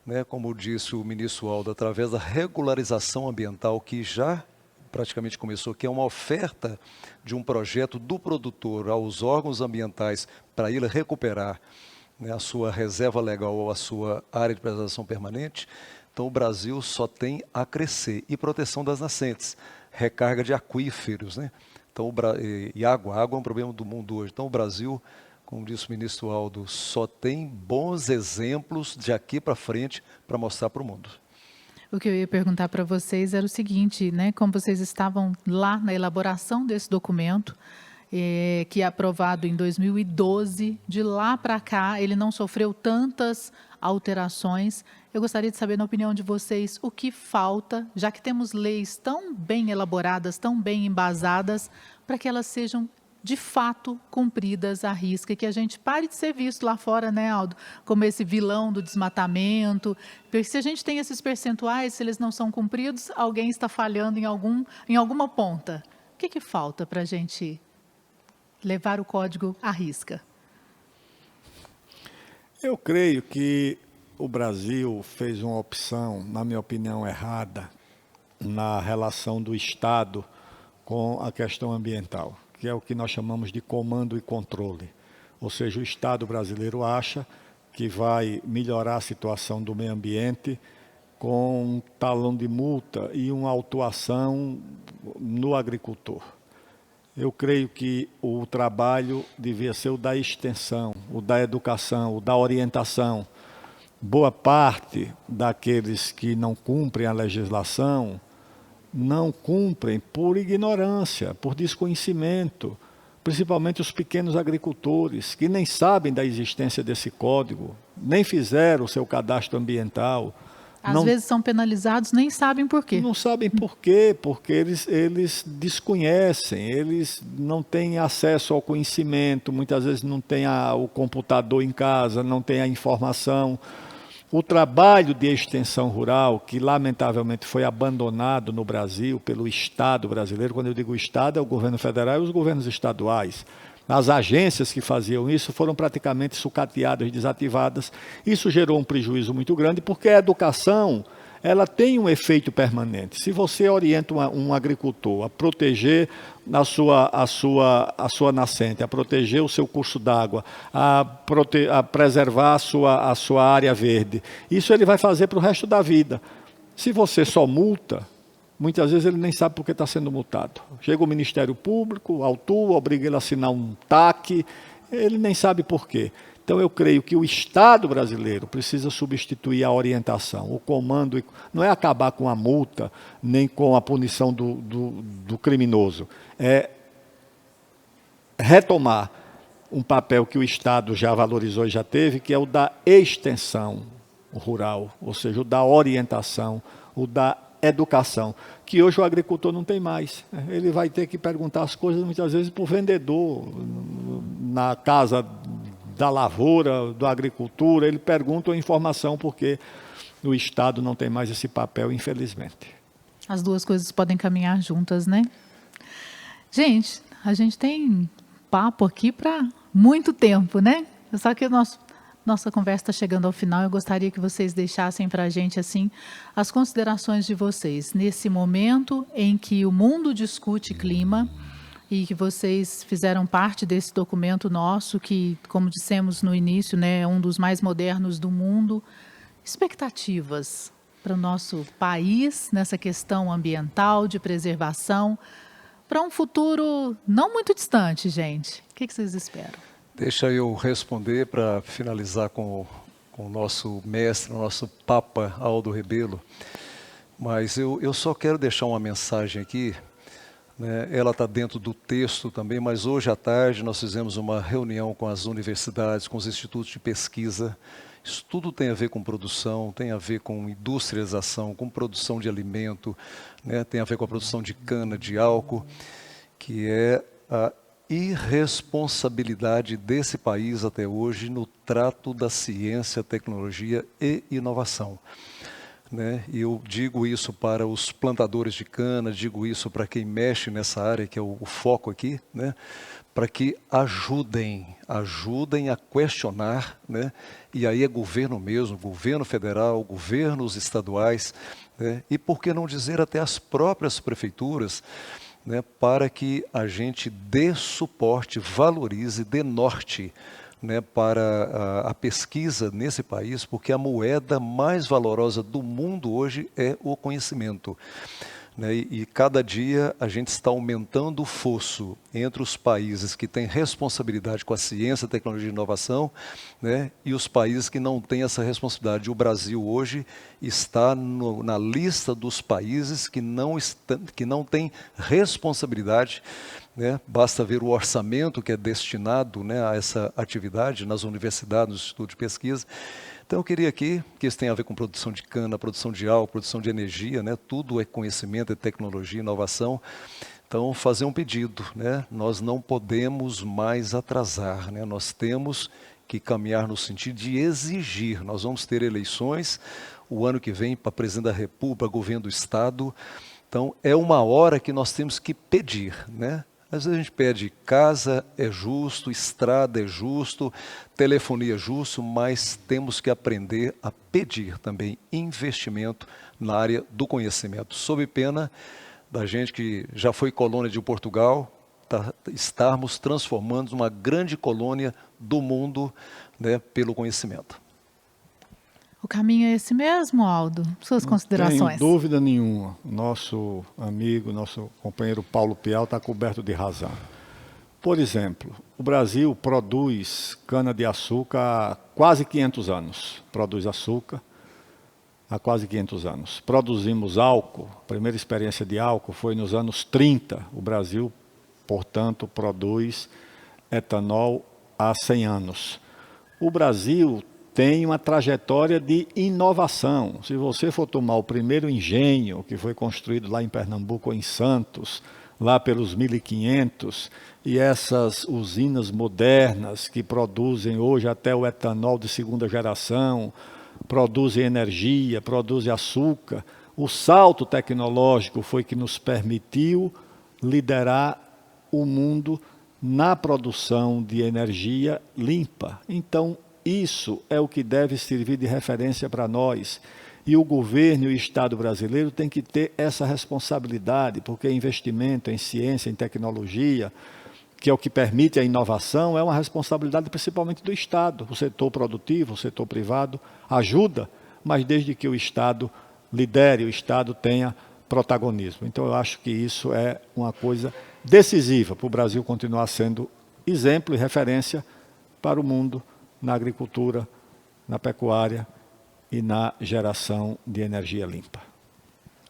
né, como disse o ministro Aldo, através da regularização ambiental que já praticamente começou, que é uma oferta de um projeto do produtor aos órgãos ambientais para ele recuperar, né, a sua reserva legal ou a sua área de preservação permanente. Então, o Brasil só tem a crescer. E proteção das nascentes, recarga de aquíferos, né? Então, água é um problema do mundo hoje. Então, o Brasil, como disse o ministro Aldo, só tem bons exemplos de aqui para frente para mostrar para o mundo. O que eu ia perguntar para vocês era o seguinte, né? Como vocês estavam lá na elaboração desse documento, que é aprovado em 2012, de lá para cá ele não sofreu tantas alterações. Eu gostaria de saber, na opinião de vocês, o que falta, já que temos leis tão bem elaboradas, tão bem embasadas, para que elas sejam de fato cumpridas à risca, que a gente pare de ser visto lá fora, né, Aldo, como esse vilão do desmatamento, porque se a gente tem esses percentuais, se eles não são cumpridos, alguém está falhando em alguma ponta. O que falta para a gente levar o código à risca? Eu creio que o Brasil fez uma opção, na minha opinião, errada, na relação do Estado com a questão ambiental, que é o que nós chamamos de comando e controle. Ou seja, o Estado brasileiro acha que vai melhorar a situação do meio ambiente com um talão de multa e uma autuação no agricultor. Eu creio que o trabalho devia ser o da extensão, o da educação, o da orientação. Boa parte daqueles que não cumprem a legislação não cumprem por ignorância, por desconhecimento, principalmente os pequenos agricultores, que nem sabem da existência desse código, nem fizeram o seu cadastro ambiental. Às vezes são penalizados, nem sabem por quê. Não sabem por quê, porque eles desconhecem, eles não têm acesso ao conhecimento, muitas vezes não têm o computador em casa, não têm a informação. O trabalho de extensão rural, que lamentavelmente foi abandonado no Brasil pelo Estado brasileiro, quando eu digo Estado, é o governo federal e os governos estaduais. As agências que faziam isso foram praticamente sucateadas, desativadas. Isso gerou um prejuízo muito grande, porque a educação ela tem um efeito permanente. Se você orienta um agricultor a proteger a sua nascente, a proteger o seu curso d'água, a preservar a sua área verde, isso ele vai fazer para o resto da vida. Se você só multa, muitas vezes ele nem sabe por que está sendo multado. Chega o Ministério Público, autua, obriga ele a assinar um TAC, ele nem sabe por quê. Então eu creio que o Estado brasileiro precisa substituir a orientação, o comando, não é acabar com a multa, nem com a punição do criminoso, é retomar um papel que o Estado já valorizou e já teve, que é o da extensão rural, ou seja, o da orientação, o da educação, que hoje o agricultor não tem mais. Ele vai ter que perguntar as coisas muitas vezes para o vendedor, na casa da lavoura, da agricultura, ele pergunta a informação porque o Estado não tem mais esse papel, infelizmente. As duas coisas podem caminhar juntas, né? Gente, a gente tem papo aqui para muito tempo, né? Só que nossa conversa está chegando ao final. Eu gostaria que vocês deixassem para a gente assim, as considerações de vocês nesse momento em que o mundo discute clima e que vocês fizeram parte desse documento nosso, que, como dissemos no início, né, é um dos mais modernos do mundo. Expectativas para o nosso país nessa questão ambiental, de preservação, para um futuro não muito distante, gente. O que vocês esperam? Deixa eu responder para finalizar com o nosso mestre, o nosso Papa Aldo Rebelo. Mas eu só quero deixar uma mensagem aqui, né? Ela está dentro do texto também, mas hoje à tarde nós fizemos uma reunião com as universidades, com os institutos de pesquisa. Isso tudo tem a ver com produção, tem a ver com industrialização, com produção de alimento, né? Tem a ver com a produção de cana, de álcool, que é a irresponsabilidade desse país até hoje no trato da ciência, tecnologia e inovação. Né? E eu digo isso para os plantadores de cana, digo isso para quem mexe nessa área, que é o foco aqui, né? Para que ajudem a questionar, né? E aí é governo mesmo, governo federal, governos estaduais, né? E por que não dizer até as próprias prefeituras, né, para que a gente dê suporte, valorize, dê norte, né, para a pesquisa nesse país, porque a moeda mais valorosa do mundo hoje é o conhecimento. Né, e cada dia a gente está aumentando o fosso entre os países que têm responsabilidade com a ciência, tecnologia e inovação, né, e os países que não têm essa responsabilidade. O Brasil hoje está na lista dos países que não têm responsabilidade, né? Basta ver o orçamento que é destinado, né, a essa atividade nas universidades, nos institutos de pesquisa. Então eu queria aqui, que isso tem a ver com produção de cana, produção de álcool, produção de energia, né? Tudo é conhecimento, é tecnologia, inovação. Então fazer um pedido, né? Nós não podemos mais atrasar, né? Nós temos que caminhar no sentido de exigir. Nós vamos ter eleições o ano que vem para presidente da República, governo do Estado. Então é uma hora que nós temos que pedir, né? Às vezes a gente pede casa é justo, estrada é justo, telefonia é justo, mas temos que aprender a pedir também investimento na área do conhecimento, sob pena da gente que já foi colônia de Portugal, estarmos transformando uma grande colônia do mundo, né, pelo conhecimento. O caminho é esse mesmo, Aldo? Suas considerações? Não tenho dúvida nenhuma. Nosso amigo, nosso companheiro Paulo Pial está coberto de razão. Por exemplo, o Brasil produz cana-de-açúcar há quase 500 anos. Produz açúcar há quase 500 anos. Produzimos álcool, a primeira experiência de álcool foi nos anos 30. O Brasil, portanto, produz etanol há 100 anos. O Brasil tem uma trajetória de inovação. Se você for tomar o primeiro engenho que foi construído lá em Pernambuco, ou em Santos, lá pelos 1500, e essas usinas modernas que produzem hoje até o etanol de segunda geração, produzem energia, produzem açúcar, o salto tecnológico foi que nos permitiu liderar o mundo na produção de energia limpa. Então, isso é o que deve servir de referência para nós. E o governo e o Estado brasileiro têm que ter essa responsabilidade, porque investimento em ciência, em tecnologia, que é o que permite a inovação, é uma responsabilidade principalmente do Estado. O setor produtivo, o setor privado ajuda, mas desde que o Estado lidere, o Estado tenha protagonismo. Então, eu acho que isso é uma coisa decisiva para o Brasil continuar sendo exemplo e referência para o mundo na agricultura, na pecuária e na geração de energia limpa.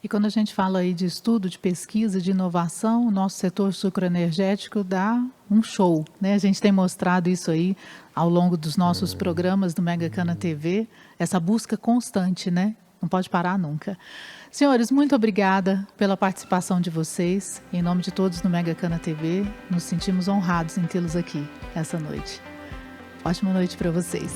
E quando a gente fala aí de estudo, de pesquisa, de inovação, o nosso setor sucroenergético dá um show, né? A gente tem mostrado isso aí ao longo dos nossos programas do Mega Cana TV, essa busca constante, né? Não pode parar nunca. Senhores, muito obrigada pela participação de vocês. Em nome de todos no Mega Cana TV, nos sentimos honrados em tê-los aqui essa noite. Ótima noite para vocês.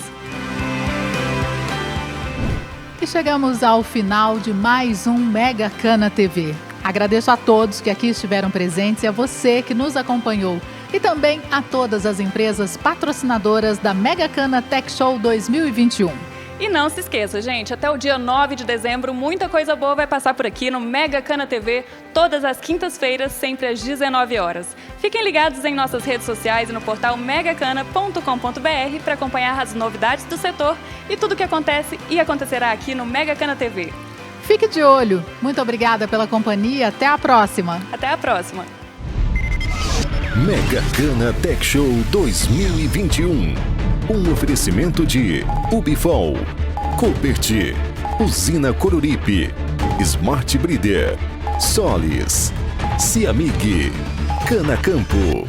E chegamos ao final de mais um Mega Cana TV. Agradeço a todos que aqui estiveram presentes e a você que nos acompanhou. E também a todas as empresas patrocinadoras da Mega Cana Tech Show 2021. E não se esqueça, gente, até o dia 9 de dezembro, muita coisa boa vai passar por aqui no Mega Cana TV, todas as quintas-feiras, sempre às 19 horas. Fiquem ligados em nossas redes sociais e no portal megacana.com.br para acompanhar as novidades do setor e tudo o que acontece e acontecerá aqui no Mega Cana TV. Fique de olho. Muito obrigada pela companhia. Até a próxima. Até a próxima. Mega Cana Tech Show 2021. Um oferecimento de Ubifol, Copert, Usina Coruripe, Smart Breeder, Solis, Ciamig, Cana Campo.